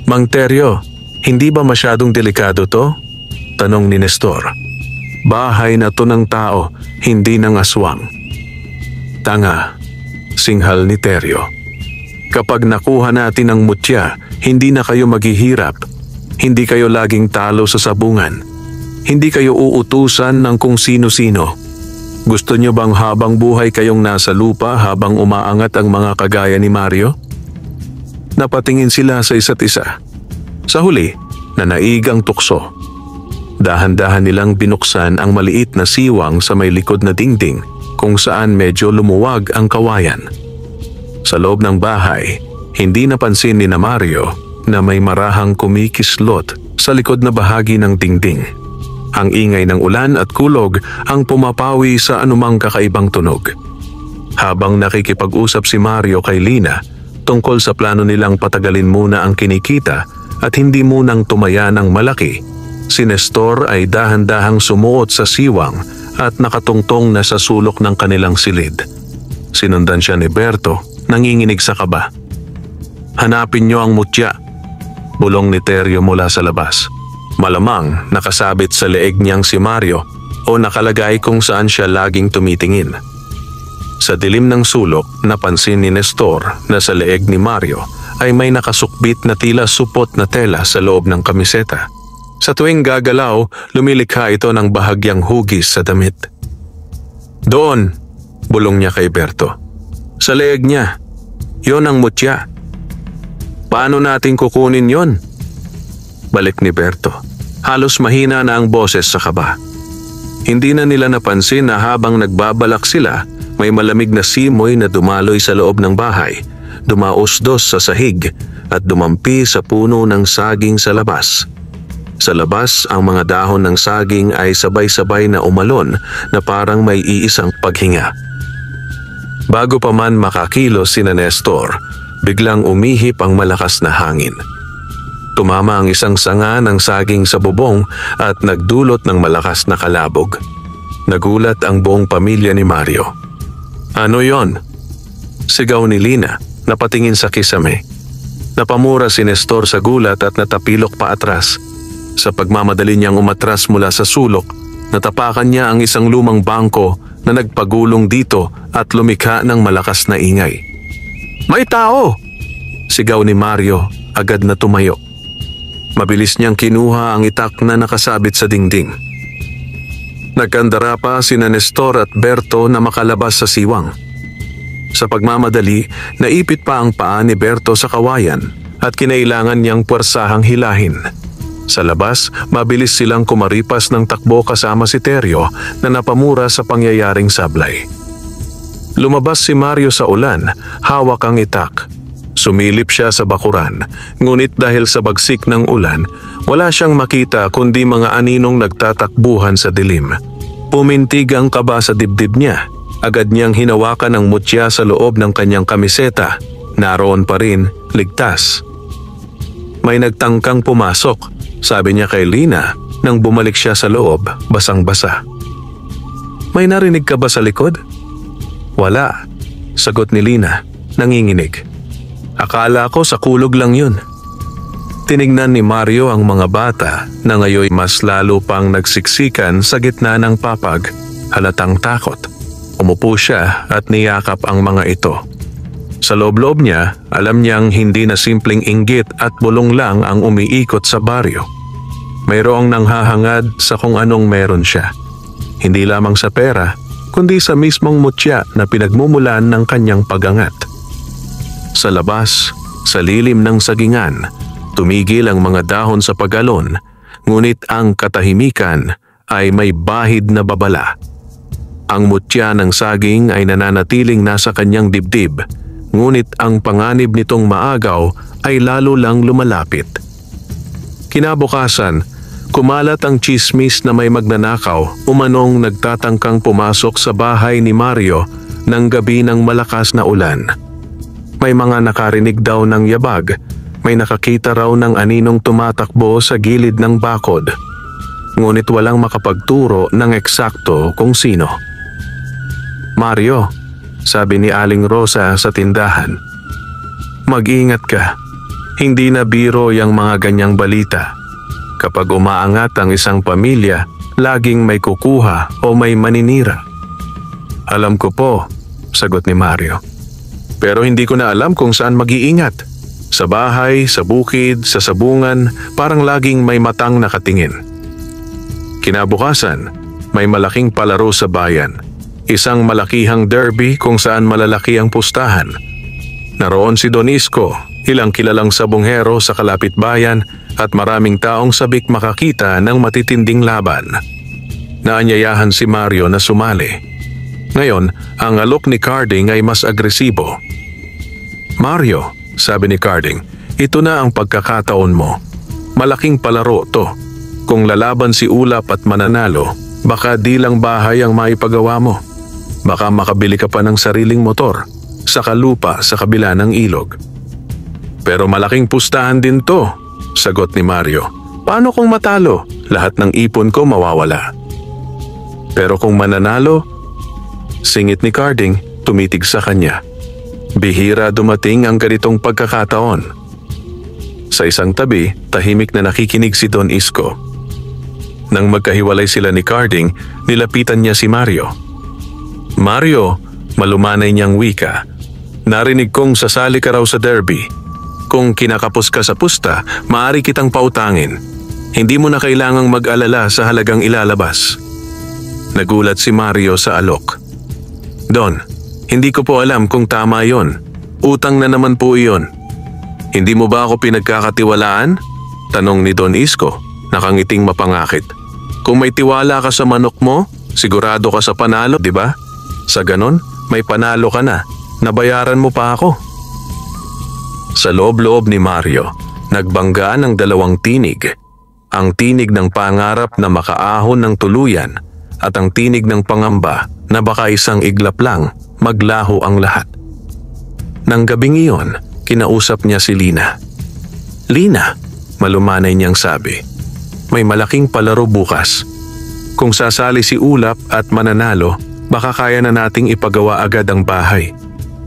"Mang Teryo, hindi ba masyadong delikado to?" tanong ni Nestor. "Bahay na to ng tao, hindi ng aswang." "Tanga," singhal ni Teryo. "Kapag nakuha natin ang mutya, hindi na kayo maghihirap. Hindi kayo laging talo sa sabungan. Hindi kayo uutusan ng kung sino-sino. Gusto niyo bang habang buhay kayong nasa lupa habang umaangat ang mga kagaya ni Mario?" Napatingin sila sa isa't isa. Sa huli, nanaig ang tukso. Dahan-dahan nilang binuksan ang maliit na siwang sa may likod na dingding kung saan medyo lumuwag ang kawayan. Sa loob ng bahay, hindi napansin ni na Mario na may marahang kumikislot sa likod na bahagi ng dingding. Ang ingay ng ulan at kulog ang pumapawi sa anumang kakaibang tunog. Habang nakikipag-usap si Mario kay Lina tungkol sa plano nilang patagalin muna ang kinikita at hindi munang tumaya ng malaki, si Nestor ay dahan-dahang sumuot sa siwang at nakatungtong na sa sulok ng kanilang silid. Sinundan siya ni Berto, nanginginig sa kaba. "Hanapin niyo ang mutya," bulong ni Teryo mula sa labas. Malamang nakasabit sa leeg niyang si Mario o nakalagay kung saan siya laging tumitingin. Sa dilim ng sulok, napansin ni Nestor na sa leeg ni Mario ay may nakasukbit na tila supot na tela sa loob ng kamiseta. Sa tuwing gagalaw, lumilikha ito ng bahagyang hugis sa damit. "Doon," bulong niya kay Berto. "Sa leeg niya. Yon ang mutya." "Paano natin kukunin yon?" balik ni Berto. Halos mahina na ang boses sa kaba. Hindi na nila napansin na habang nagbabalak sila, may malamig na simoy na dumaloy sa loob ng bahay, dumausdos sa sahig at dumampi sa puno ng saging sa labas. Sa labas, ang mga dahon ng saging ay sabay-sabay na umalon na parang may iisang paghinga. Bago pa man makakilos sina Nestor, biglang umihip ang malakas na hangin. Tumama ang isang sanga ng saging sa bubong at nagdulot ng malakas na kalabog. Nagulat ang buong pamilya ni Mario. "Ano yon?" sigaw ni Lina, napatingin sa kisame. Napamura si Nestor sa gulat at natapilok pa atras. Sa pagmamadali niyang umatras mula sa sulok, natapakan niya ang isang lumang bangko na nagpagulong dito at lumikha ng malakas na ingay. "May tao!" sigaw ni Mario, agad na tumayo. Mabilis niyang kinuha ang itak na nakasabit sa dingding. Nagkandara pa sina Nestor at Berto na makalabas sa siwang. Sa pagmamadali, naipit pa ang paa ni Berto sa kawayan at kinailangan niyang puwersahang hilahin. Sa labas, mabilis silang kumaripas ng takbo kasama si Teryo na napamura sa pangyayaring sablay. Lumabas si Mario sa ulan, hawak ang itak. Sumilip siya sa bakuran, ngunit dahil sa bagsik ng ulan, wala siyang makita kundi mga aninong nagtatakbuhan sa dilim. Pumintig ang kaba sa dibdib niya. Agad niyang hinawakan ang mutya sa loob ng kanyang kamiseta. Naroon pa rin, ligtas. May nagtangkang pumasok, sabi niya kay Lina nang bumalik siya sa loob, basang-basa. May narinig ka ba sa likod? Wala, sagot ni Lina, nanginginig. Akala ko sa kulog lang yun. Tinignan ni Mario ang mga bata na ngayon mas lalo pang nagsiksikan sa gitna ng papag, halatang takot. Umupo siya at niyakap ang mga ito. Sa loob-loob niya, alam niyang hindi na simpleng inggit at bulong lang ang umiikot sa baryo. Mayroong nanghahangad sa kung anong meron siya. Hindi lamang sa pera, kundi sa mismong mutya na pinagmumulan ng kanyang pagangat. Sa labas, sa lilim ng sagingan, tumigil ang mga dahon sa pagalon, ngunit ang katahimikan ay may bahid na babala. Ang mutya ng saging ay nananatiling nasa kanyang dibdib, ngunit ang panganib nitong maagaw ay lalo lang lumalapit. Kinabukasan, kumalat ang tsismis na may magnanakaw umanong nagtatangkang pumasok sa bahay ni Mario ng gabi ng malakas na ulan. May mga nakarinig daw ng yabag, may nakakita raw ng aninong tumatakbo sa gilid ng bakod. Ngunit walang makapagturo ng eksakto kung sino. Mario, sabi ni Aling Rosa sa tindahan, mag-ingat ka. Hindi na biro yang mga ganyang balita. Kapag umaangat ang isang pamilya, laging may kukuha o may maninira. Alam ko po, sagot ni Mario. Pero hindi ko na alam kung saan mag-iingat. Sa bahay, sa bukid, sa sabungan, parang laging may matang nakatingin. Kinabukasan, may malaking palaro sa bayan. Isang malakihang derby kung saan malalaki ang pustahan. Naroon si Don Isko, ilang kilalang sabonghero sa kalapit bayan at maraming taong sabik makakita ng matitinding laban. Naanyayahan si Mario na sumali. Ngayon, ang alok ni Carding ay mas agresibo. Mario, sabi ni Carding, ito na ang pagkakataon mo. Malaking palaro to. Kung lalaban si Ulap at mananalo, baka di lang bahay ang maipagawa mo. Baka makabili ka pa ng sariling motor, saka lupa sa kabila ng ilog. Pero malaking pustahan din to, sagot ni Mario. Paano kung matalo? Lahat ng ipon ko mawawala. Pero kung mananalo, singit ni Carding, tumitig sa kanya. Bihira dumating ang ganitong pagkakataon. Sa isang tabi, tahimik na nakikinig si Don Isko. Nang magkahiwalay sila ni Carding, nilapitan niya si Mario. Mario, malumanay niyang wika. Narinig kong sasali ka raw sa derby. Kung kinakapos ka sa pusta, maaari kitang pautangin. Hindi mo na kailangang mag-alala sa halagang ilalabas. Nagulat si Mario sa alok. Don, hindi ko po alam kung tama yon. Utang na naman po iyon. Hindi mo ba ako pinagkakatiwalaan? Tanong ni Don Isko, nakangiting mapangakit. Kung may tiwala ka sa manok mo, sigurado ka sa panalo, di ba? Sa ganon, may panalo ka na. Nabayaran mo pa ako. Sa loob-loob ni Mario, nagbanggaan ang dalawang tinig. Ang tinig ng pangarap na makaahon ng tuluyan at ang tinig ng pangamba na baka isang iglap lang maglaho ang lahat. Nang gabing iyon, kinausap niya si Lina. Lina, malumanay niyang sabi, may malaking palaro bukas. Kung sasali si Ulap at mananalo, baka kaya na nating ipagawa agad ang bahay.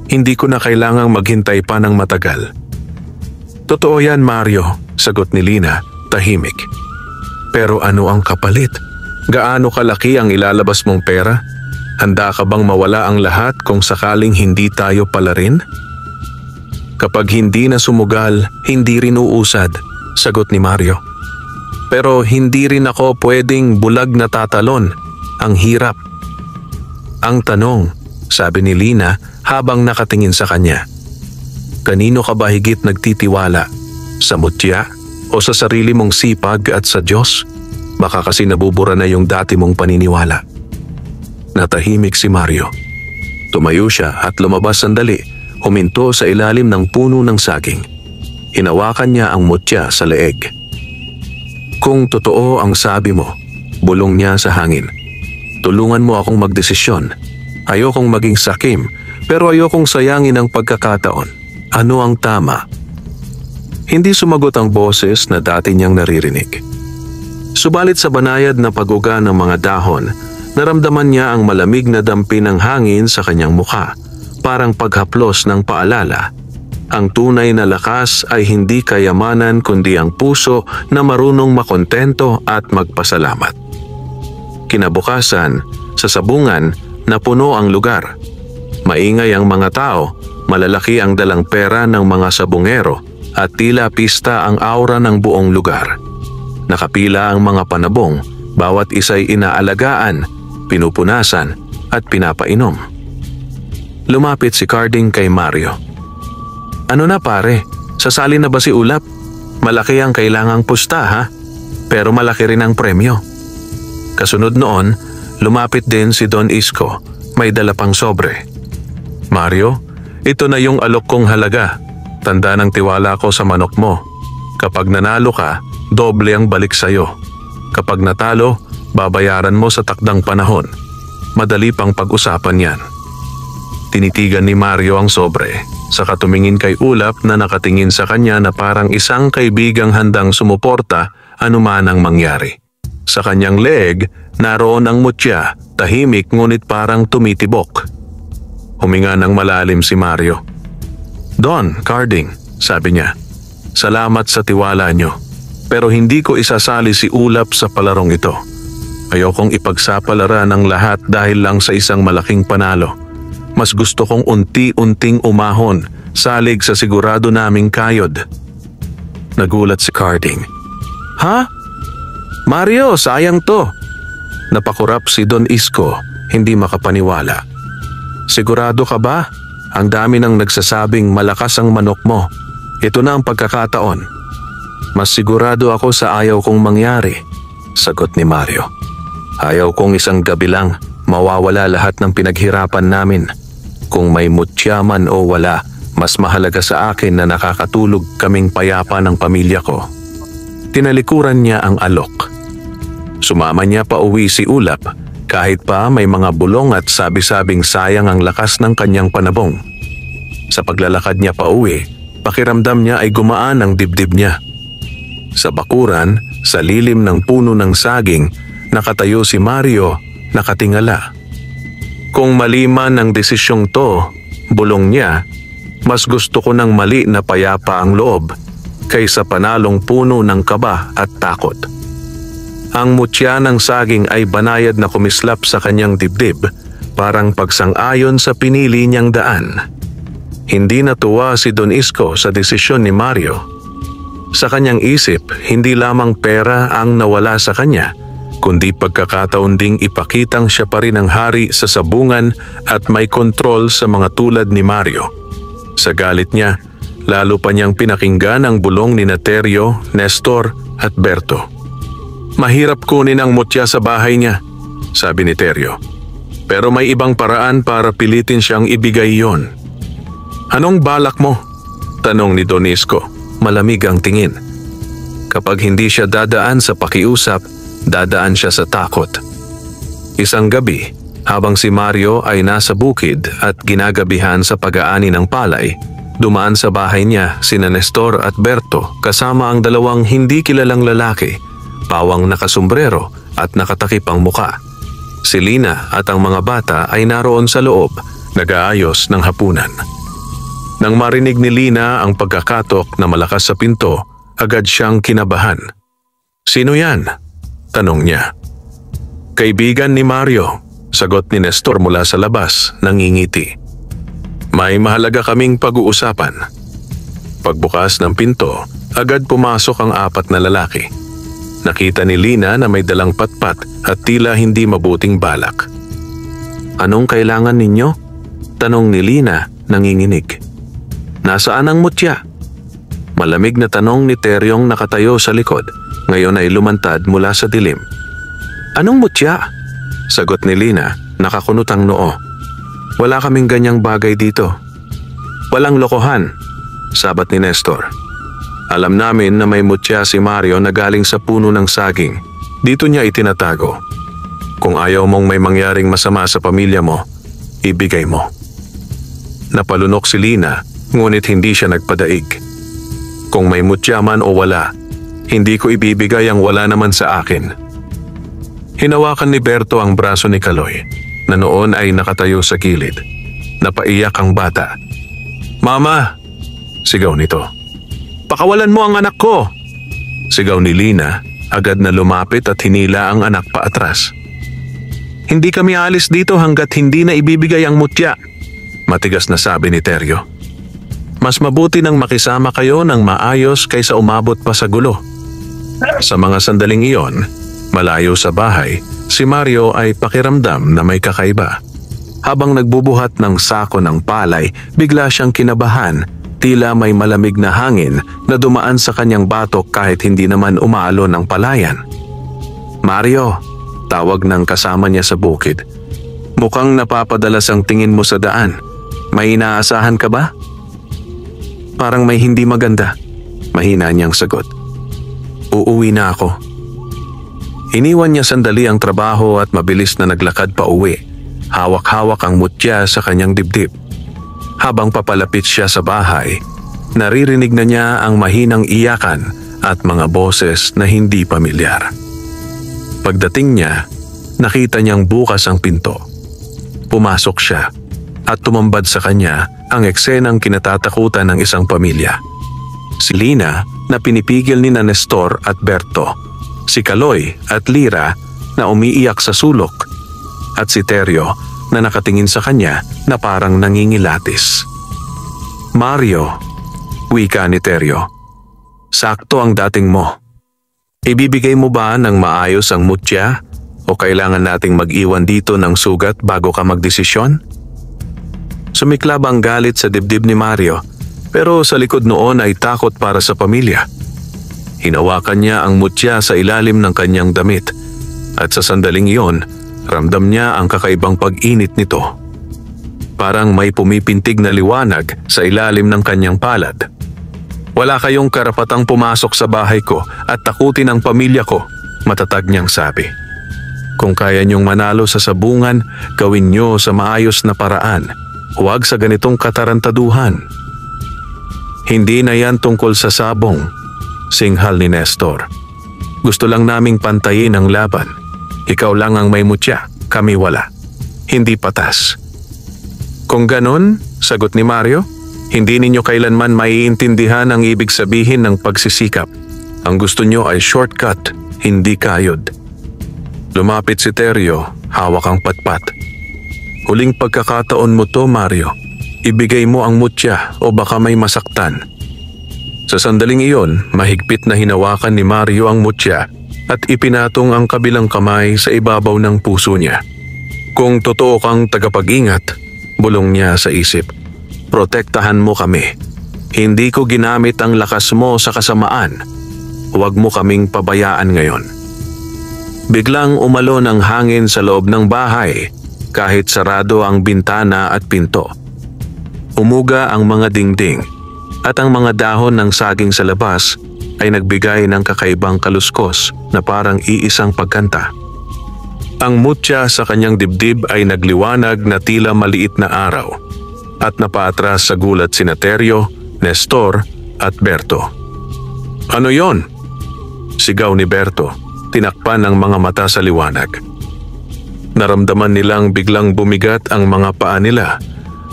Hindi ko na kailangang maghintay pa ng matagal. Totoo yan, Mario, sagot ni Lina, tahimik. Pero ano ang kapalit? Gaano kalaki ang ilalabas mong pera? Handa ka bang mawala ang lahat kung sakaling hindi tayo palarin? Kapag hindi na sumugal, hindi rin uusad, sagot ni Mario. Pero hindi rin ako pwedeng bulag na tatalon. Ang hirap. Ang tanong, sabi ni Lina habang nakatingin sa kanya. Kanino ka ba higit nagtitiwala? Sa mutya o sa sarili mong sipag at sa Diyos? Baka kasi nabubura na yung dati mong paniniwala. Natahimik si Mario. Tumayo siya at lumabas sandali, huminto sa ilalim ng puno ng saging. Hinawakan niya ang mutya sa leeg. Kung totoo ang sabi mo, bulong niya sa hangin. Tulungan mo akong magdesisyon. Ayokong maging sakim, pero ayokong sayangin ang pagkakataon. Ano ang tama? Hindi sumagot ang boses na dati niyang naririnig. Subalit sa banayad na pag-uga ng mga dahon, naramdaman niya ang malamig na dampi ng hangin sa kanyang mukha, parang paghaplos ng paalala. Ang tunay na lakas ay hindi kayamanan kundi ang puso na marunong makontento at magpasalamat. Kinabukasan, sa sabungan, napuno ang lugar. Maingay ang mga tao, malalaki ang dalang pera ng mga sabungero at tila pista ang aura ng buong lugar. Nakapila ang mga panabong, bawat isa'y inaalagaan, pinupunasan at pinapainom. Lumapit si Carding kay Mario. Ano na pare, sasali na ba si Ulap? Malaki ang kailangang pusta ha, pero malaki rin ang premyo. Kasunod noon, lumapit din si Don Isko, may dala pang sobre. Mario, ito na yung alok kong halaga. Tanda ng tiwala ko sa manok mo. Kapag nanalo ka, doble ang balik sa'yo. Kapag natalo, babayaran mo sa takdang panahon. Madali pang pag-usapan yan. Tinitigan ni Mario ang sobre, saka tumingin kay Ulap na nakatingin sa kanya na parang isang kaibigang handang sumuporta anuman ang mangyari. Sa kanyang leeg, naroon ang mutya, tahimik ngunit parang tumitibok. Huminga ng malalim si Mario. Don, Carding, sabi niya, salamat sa tiwala niyo. Pero hindi ko isasali si Ulap sa palarong ito. Ayokong ipagsapalaran ang lahat dahil lang sa isang malaking panalo. Mas gusto kong unti-unting umahon, salig sa sigurado naming kayod. Nagulat si Carding. Ha? Mario, sayang to. Napakurap si Don Isko, hindi makapaniwala. Sigurado ka ba? Ang dami nang nagsasabing malakas ang manok mo. Ito na ang pagkakataon. Mas sigurado ako sa ayaw kong mangyari, sagot ni Mario. Ayaw kong isang gabi lang, mawawala lahat ng pinaghirapan namin. Kung may mutya man o wala, mas mahalaga sa akin na nakakatulog kaming payapa ng pamilya ko. Tinalikuran niya ang alok. Sumama niya pa uwi si Ulap, kahit pa may mga bulong at sabi-sabing sayang ang lakas ng kanyang panabong. Sa paglalakad niya pa uwi, pakiramdam niya ay gumaan ang dibdib niya. Sa bakuran, sa lilim ng puno ng saging, nakatayo si Mario, nakatingala. Kung mali man ang desisyong to, bulong niya, mas gusto ko ng mali na payapa ang loob kaysa panalong puno ng kaba at takot. Ang mutya ng saging ay banayad na kumislap sa kanyang dibdib, parang pagsang-ayon sa pinili niyang daan. Hindi natuwa si Don Isko sa desisyon ni Mario. Sa kanyang isip, hindi lamang pera ang nawala sa kanya, kundi pagkakataon ding ipakitang siya pa rin ang hari sa sabungan at may kontrol sa mga tulad ni Mario. Sa galit niya, lalo pa niyang pinakinggan ang bulong ni Teryo, Nestor at Berto. Mahirap kunin ang mutya sa bahay niya, sabi ni Teryo. Pero may ibang paraan para pilitin siyang ibigay yon. Anong balak mo? Tanong ni Don Isko, malamig ang tingin. Kapag hindi siya dadaan sa pakiusap, dadaan siya sa takot. Isang gabi, habang si Mario ay nasa bukid at ginagabihan sa pag-aani ng palay, dumaan sa bahay niya sina Nestor at Berto kasama ang dalawang hindi kilalang lalaki, pawang nakasombrero at nakatakip ang muka. Si Lina at ang mga bata ay naroon sa loob, nag-aayos ng hapunan. Nang marinig ni Lina ang pagkakatok na malakas sa pinto, agad siyang kinabahan. Sino yan? Tanong niya. Kaibigan ni Mario, sagot ni Nestor mula sa labas, nangingiti. May mahalaga kaming pag-uusapan. Pagbukas ng pinto, agad pumasok ang 4 na lalaki. Nakita ni Lina na may dalang patpat at tila hindi mabuting balak. Anong kailangan ninyo? Tanong ni Lina, nanginginig. Nasaan ang mutya? Malamig na tanong ni Teryong nakatayo sa likod, ngayon ay lumantad mula sa dilim. Anong mutya? Sagot ni Lina, nakakunot ang noo. Wala kaming ganyang bagay dito. Walang lokohan, sabat ni Nestor. Alam namin na may mutya si Mario na galing sa puno ng saging. Dito niya itinatago. Kung ayaw mong may mangyaring masama sa pamilya mo, ibigay mo. Napalunok si Lina, ngunit hindi siya nagpadaig. Kung may mutya man o wala, hindi ko ibibigay ang wala naman sa akin. Hinawakan ni Berto ang braso ni Kaloy, na noon ay nakatayo sa gilid. Napaiyak ang bata. "Mama!" sigaw nito. "Pakawalan mo ang anak ko!" Sigaw ni Lina, agad na lumapit at hinila ang anak paatras. "Hindi kami alis dito hanggat hindi na ibibigay ang mutya," matigas na sabi ni Teryo. "Mas mabuti nang makisama kayo ng maayos kaysa umabot pa sa gulo." Sa mga sandaling iyon, malayo sa bahay, si Mario ay pakiramdam na may kakaiba. Habang nagbubuhat ng sako ng palay, bigla siyang kinabahan. Tila may malamig na hangin na dumaan sa kanyang batok kahit hindi naman umaalon ng palayan. "Mario!" tawag ng kasama niya sa bukid. "Mukhang napapadalas ang tingin mo sa daan. May inaasahan ka ba?" "Parang may hindi maganda," mahina niyang sagot. "Uuwi na ako." Iniwan niya sandali ang trabaho at mabilis na naglakad pa uwi. Hawak-hawak ang mutya sa kanyang dibdib. Habang papalapit siya sa bahay, naririnig na niya ang mahinang iyakan at mga boses na hindi pamilyar. Pagdating niya, nakita niyang bukas ang pinto. Pumasok siya at tumambad sa kanya ang eksenang kinatatakutan ng isang pamilya. Si Lina na pinipigil ni Nestor at Berto, si Kaloy at Lira na umiiyak sa sulok, at si Teryo na nakatingin sa kanya na parang nangingilatis. "Mario," wika ni Teryo, "sakto ang dating mo. Ibibigay mo ba ng maayos ang mutya o kailangan nating mag-iwan dito ng sugat bago ka magdesisyon?" Sumiklab ang galit sa dibdib ni Mario, pero sa likod noon ay takot para sa pamilya. Hinawakan niya ang mutya sa ilalim ng kanyang damit, at sa sandaling iyon, ramdam niya ang kakaibang pag-init nito. Parang may pumipintig na liwanag sa ilalim ng kanyang palad. "Wala kayong karapatang pumasok sa bahay ko at takutin ang pamilya ko," matatag niyang sabi. "Kung kaya niyong manalo sa sabungan, gawin niyo sa maayos na paraan. Huwag sa ganitong katarantaduhan." "Hindi na yan tungkol sa sabong," singhal ni Nestor. "Gusto lang naming pantayin ang laban. Ikaw lang ang may mutya, kami wala. Hindi patas." "Kung ganon," sagot ni Mario, "hindi ninyo kailanman maiintindihan ang ibig sabihin ng pagsisikap. Ang gusto nyo ay shortcut, hindi kayod." Lumapit si Teryo, hawak ang patpat. "Huling pagkakataon mo to, Mario. Ibigay mo ang mutya o baka may masaktan." Sa sandaling iyon, mahigpit na hinawakan ni Mario ang mutya at ipinatong ang kabilang kamay sa ibabaw ng puso niya. "Kung totoo kang tagapag-ingat," bulong niya sa isip, "protektahan mo kami. Hindi ko ginamit ang lakas mo sa kasamaan. Huwag mo kaming pabayaan ngayon." Biglang umalon ang hangin sa loob ng bahay kahit sarado ang bintana at pinto. Umuga ang mga dingding at ang mga dahon ng saging sa labas ay nagbigay ng kakaibang kaluskos na parang iisang pagkanta. Ang mutya sa kanyang dibdib ay nagliwanag na tila maliit na araw, at napaatras sa gulat sina Teryo, Nestor at Berto. "Ano yon?" sigaw ni Berto, tinakpan ang mga mata sa liwanag. Naramdaman nilang biglang bumigat ang mga paa nila,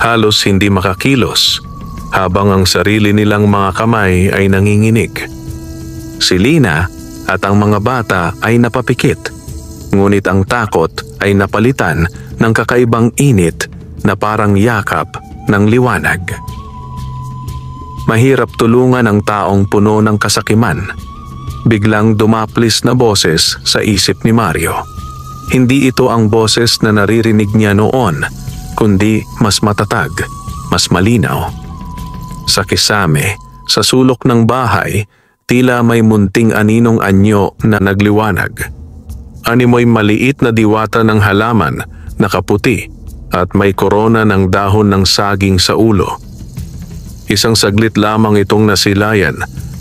halos hindi makakilos, habang ang sarili nilang mga kamay ay nanginginig. Si Lina at ang mga bata ay napapikit, ngunit ang takot ay napalitan ng kakaibang init na parang yakap ng liwanag. Mahirap tulungan ang taong puno ng kasakiman. Biglang dumaplis na boses sa isip ni Mario. Hindi ito ang boses na naririnig niya noon, kundi mas matatag, mas malinaw. Sa kisame, sa sulok ng bahay, tila may munting aninong anyo na nagliwanag. Animoy maliit na diwata ng halaman, nakaputi, at may korona ng dahon ng saging sa ulo. Isang saglit lamang itong nasilayan,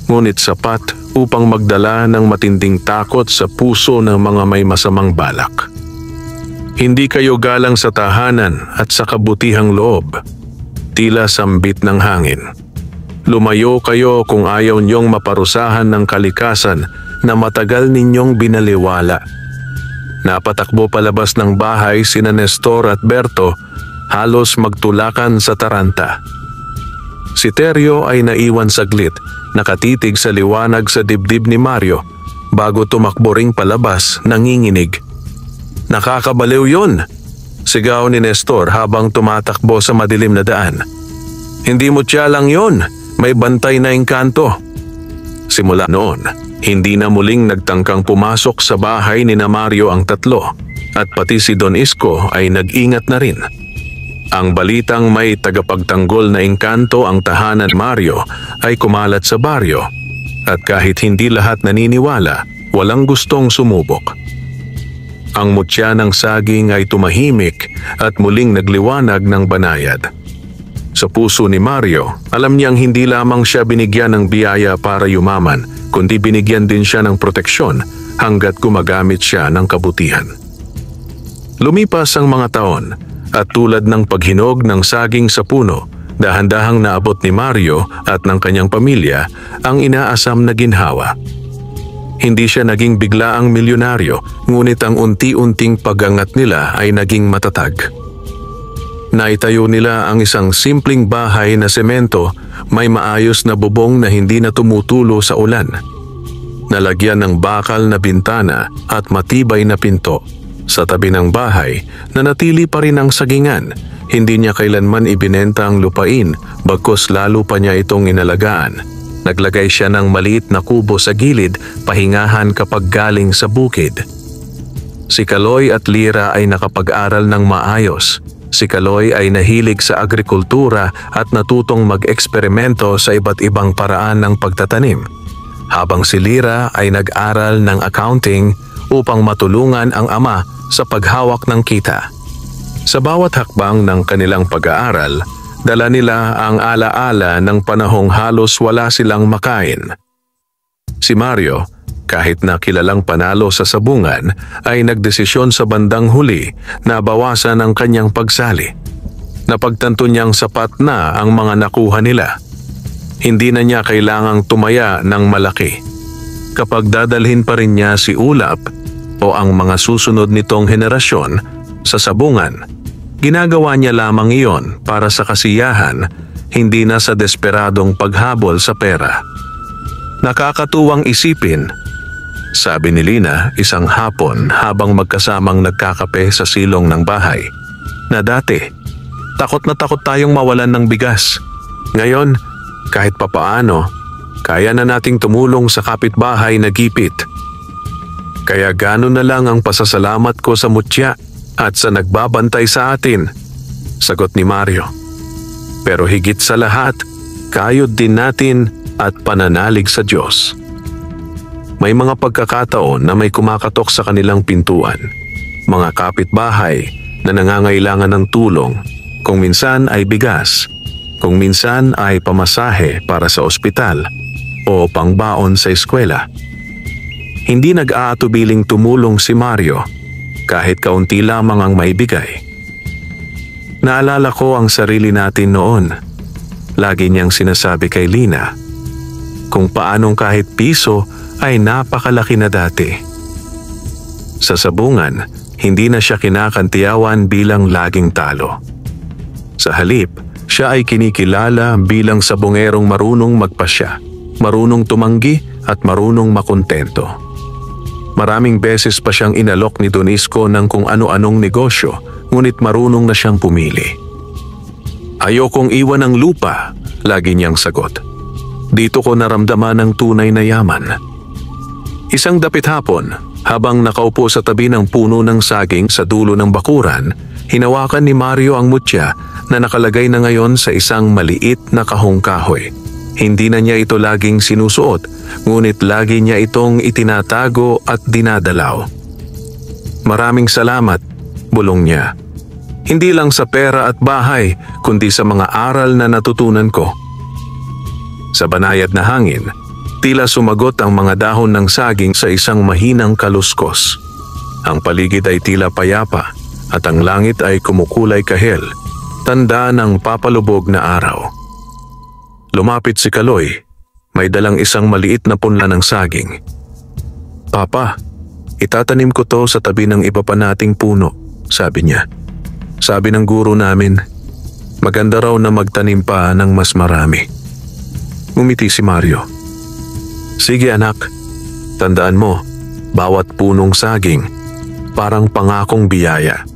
ngunit sapat upang magdala ng matinding takot sa puso ng mga may masamang balak. Hindi kayo galang sa tahanan at sa kabutihang loob. Tila sambit ng hangin. Lumayo kayo kung ayaw niyong maparusahan ng kalikasan na matagal ninyong binaliwala. Napatakbo palabas ng bahay sina Nestor at Berto, halos magtulakan sa taranta. Si Teryo ay naiwan saglit, nakatitig sa liwanag sa dibdib ni Mario bago tumakbo ring palabas nanginginig. "Nakakabaliw yun!" sigaw ni Nestor habang tumatakbo sa madilim na daan. "Hindi mutya lang yun, may bantay na engkanto." Simula noon, hindi na muling nagtangkang pumasok sa bahay ni na Mario ang tatlo at pati si Don Isko ay nag-ingat na rin. Ang balitang may tagapagtanggol na engkanto ang tahanan ni Mario ay kumalat sa baryo at kahit hindi lahat naniniwala, walang gustong sumubok. Ang mutya ng saging ay tumahimik at muling nagliwanag ng banayad. Sa puso ni Mario, alam niyang hindi lamang siya binigyan ng biyaya para yumaman, kundi binigyan din siya ng proteksyon hanggat gumagamit siya ng kabutihan. Lumipas ang mga taon at tulad ng paghinog ng saging sa puno, dahan-dahang naabot ni Mario at ng kanyang pamilya ang inaasam na ginhawa. Hindi siya naging biglaang milyonaryo, ngunit ang unti-unting pag-angat nila ay naging matatag. Naitayo nila ang isang simpleng bahay na semento, may maayos na bubong na hindi na tumutulo sa ulan. Nalagyan ng bakal na bintana at matibay na pinto. Sa tabi ng bahay, nanatili pa rin ang sagingan. Hindi niya kailanman ibinenta ang lupain, bagkus lalo pa niya itong inalagaan. Naglagay siya ng maliit na kubo sa gilid, pahingahan kapag galing sa bukid. Si Kaloy at Lira ay nakapag-aral ng maayos. Si Kaloy ay nahilig sa agrikultura at natutong mag-eksperimento sa iba't ibang paraan ng pagtatanim. Habang si Lira ay nag-aral ng accounting upang matulungan ang ama sa paghawak ng kita. Sa bawat hakbang ng kanilang pag-aaral, dala nila ang alaala ng panahong halos wala silang makain. Si Mario, kahit na kilalang panalo sa sabungan, ay nagdesisyon sa bandang huli na bawasan ang kanyang pagsali. Napagtanto niyang sapat na ang mga nakuha nila. Hindi na niya kailangang tumaya ng malaki. Kapag dadalhin pa rin niya si Ulap o ang mga susunod nitong henerasyon sa sabungan, ginagawa niya lamang iyon para sa kasiyahan, hindi na sa desperadong paghabol sa pera. Nakakatuwang isipin, sabi ni Lina isang hapon habang magkasamang nagkakape sa silong ng bahay, na dati, takot na takot tayong mawalan ng bigas. Ngayon, kahit papaano, kaya na nating tumulong sa kapitbahay na gipit. Kaya gano'n na lang ang pasasalamat ko sa mutya at sa nagbabantay sa atin, sagot ni Mario. Pero higit sa lahat, kayod din natin at pananalig sa Diyos. May mga pagkakataon na may kumakatok sa kanilang pintuan, mga kapitbahay na nangangailangan ng tulong, kung minsan ay bigas, kung minsan ay pamasahe para sa ospital o pangbaon sa eskwela. Hindi nag-aatubiling tumulong si Mario kahit kaunti lamang ang maibigay. Naalala ko ang sarili natin noon. Lagi niyang sinasabi kay Lina kung paanong kahit piso ay napakalaki na dati. Sa sabungan, hindi na siya kinakantiyawan bilang laging talo. Sa halip, siya ay kinikilala bilang sabungerong marunong magpasya, marunong tumanggi at marunong makontento. Maraming beses pa siyang inalok ni Don Isko ng kung ano-anong negosyo, ngunit marunong na siyang pumili. Ayokong iwan ang lupa, lagi niyang sagot. Dito ko naramdaman ang tunay na yaman. Isang dapit hapon, habang nakaupo sa tabi ng puno ng saging sa dulo ng bakuran, hinawakan ni Mario ang mutya na nakalagay na ngayon sa isang maliit na kahong kahoy. Hindi na niya ito laging sinusuot, ngunit lagi niya itong itinatago at dinadalaw. Maraming salamat, bulong niya. Hindi lang sa pera at bahay, kundi sa mga aral na natutunan ko. Sa banayad na hangin, tila sumagot ang mga dahon ng saging sa isang mahinang kaluskos. Ang paligid ay tila payapa, at ang langit ay kumukulay kahel, tanda ng papalubog na araw. Lumapit si Kaloy, may dalang isang maliit na punla ng saging. "Papa, itatanim ko to sa tabi ng iba pa nating puno," sabi niya. "Sabi ng guro namin, maganda raw na magtanim pa ng mas marami." Ngumiti si Mario. "Sige anak, tandaan mo, bawat punong saging, parang pangakong biyaya.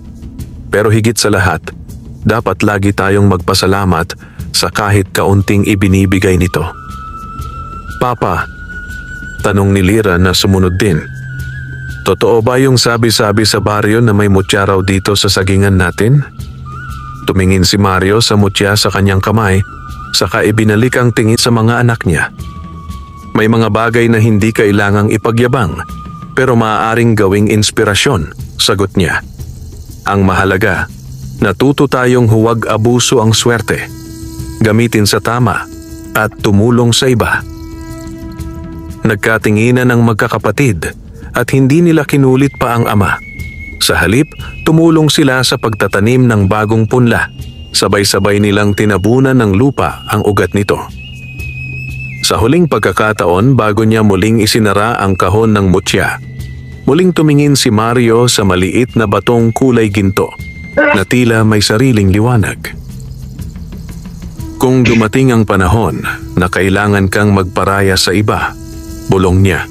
Pero higit sa lahat, dapat lagi tayong magpasalamat sa kahit kaunting ibinibigay nito." "Papa," tanong ni Lira na sumunod din, "totoo ba yung sabi-sabi sa baryo na may mutya raw dito sa sagingan natin?" Tumingin si Mario sa mutya sa kanyang kamay, saka ibinalik ang tingin sa mga anak niya. "May mga bagay na hindi kailangang ipagyabang, pero maaaring gawing inspirasyon," sagot niya. "Ang mahalaga, natuto tayong huwag abuso ang swerte, gamitin sa tama, at tumulong sa iba." Nagkatinginan ang magkakapatid at hindi nila kinulit pa ang ama. Sa halip, tumulong sila sa pagtatanim ng bagong punla. Sabay-sabay nilang tinabunan ng lupa ang ugat nito. Sa huling pagkakataon bago niya muling isinara ang kahon ng mutya, muling tumingin si Mario sa maliit na batong kulay ginto na tila may sariling liwanag. "Kung dumating ang panahon na kailangan kang magparaya sa iba," bulong niya,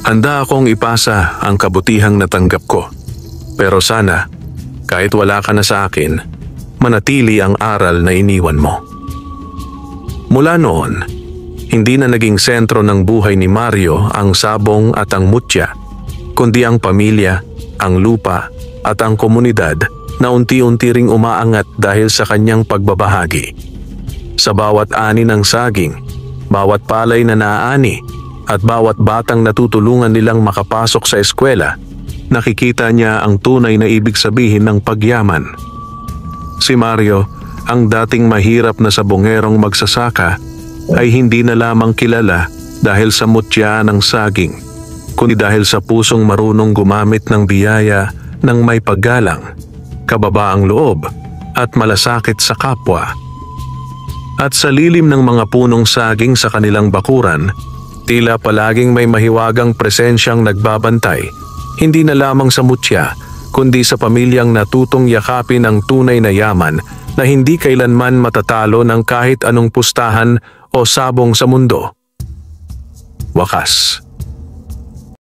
"handa akong ipasa ang kabutihang natanggap ko. Pero sana, kahit wala ka na sa akin, manatili ang aral na iniwan mo." Mula noon, hindi na naging sentro ng buhay ni Mario ang sabong at ang mutya, kundi ang pamilya, ang lupa at ang komunidad na unti-unti ring umaangat dahil sa kanyang pagbabahagi. Sa bawat ani ng saging, bawat palay na naaani, at bawat batang natutulungan nilang makapasok sa eskwela, nakikita niya ang tunay na ibig sabihin ng pagyaman. Si Mario, ang dating mahirap na sabongerong magsasaka, ay hindi na lamang kilala dahil sa mutya ng saging, kundi dahil sa pusong marunong gumamit ng biyaya ng may paggalang, kababaang loob at malasakit sa kapwa. At sa lilim ng mga punong saging sa kanilang bakuran, tila palaging may mahiwagang presensyang nagbabantay, hindi na lamang sa mutya, kundi sa pamilyang natutong yakapin ang tunay na yaman na hindi kailanman matatalo ng kahit anong pustahan o sabong sa mundo. Wakas.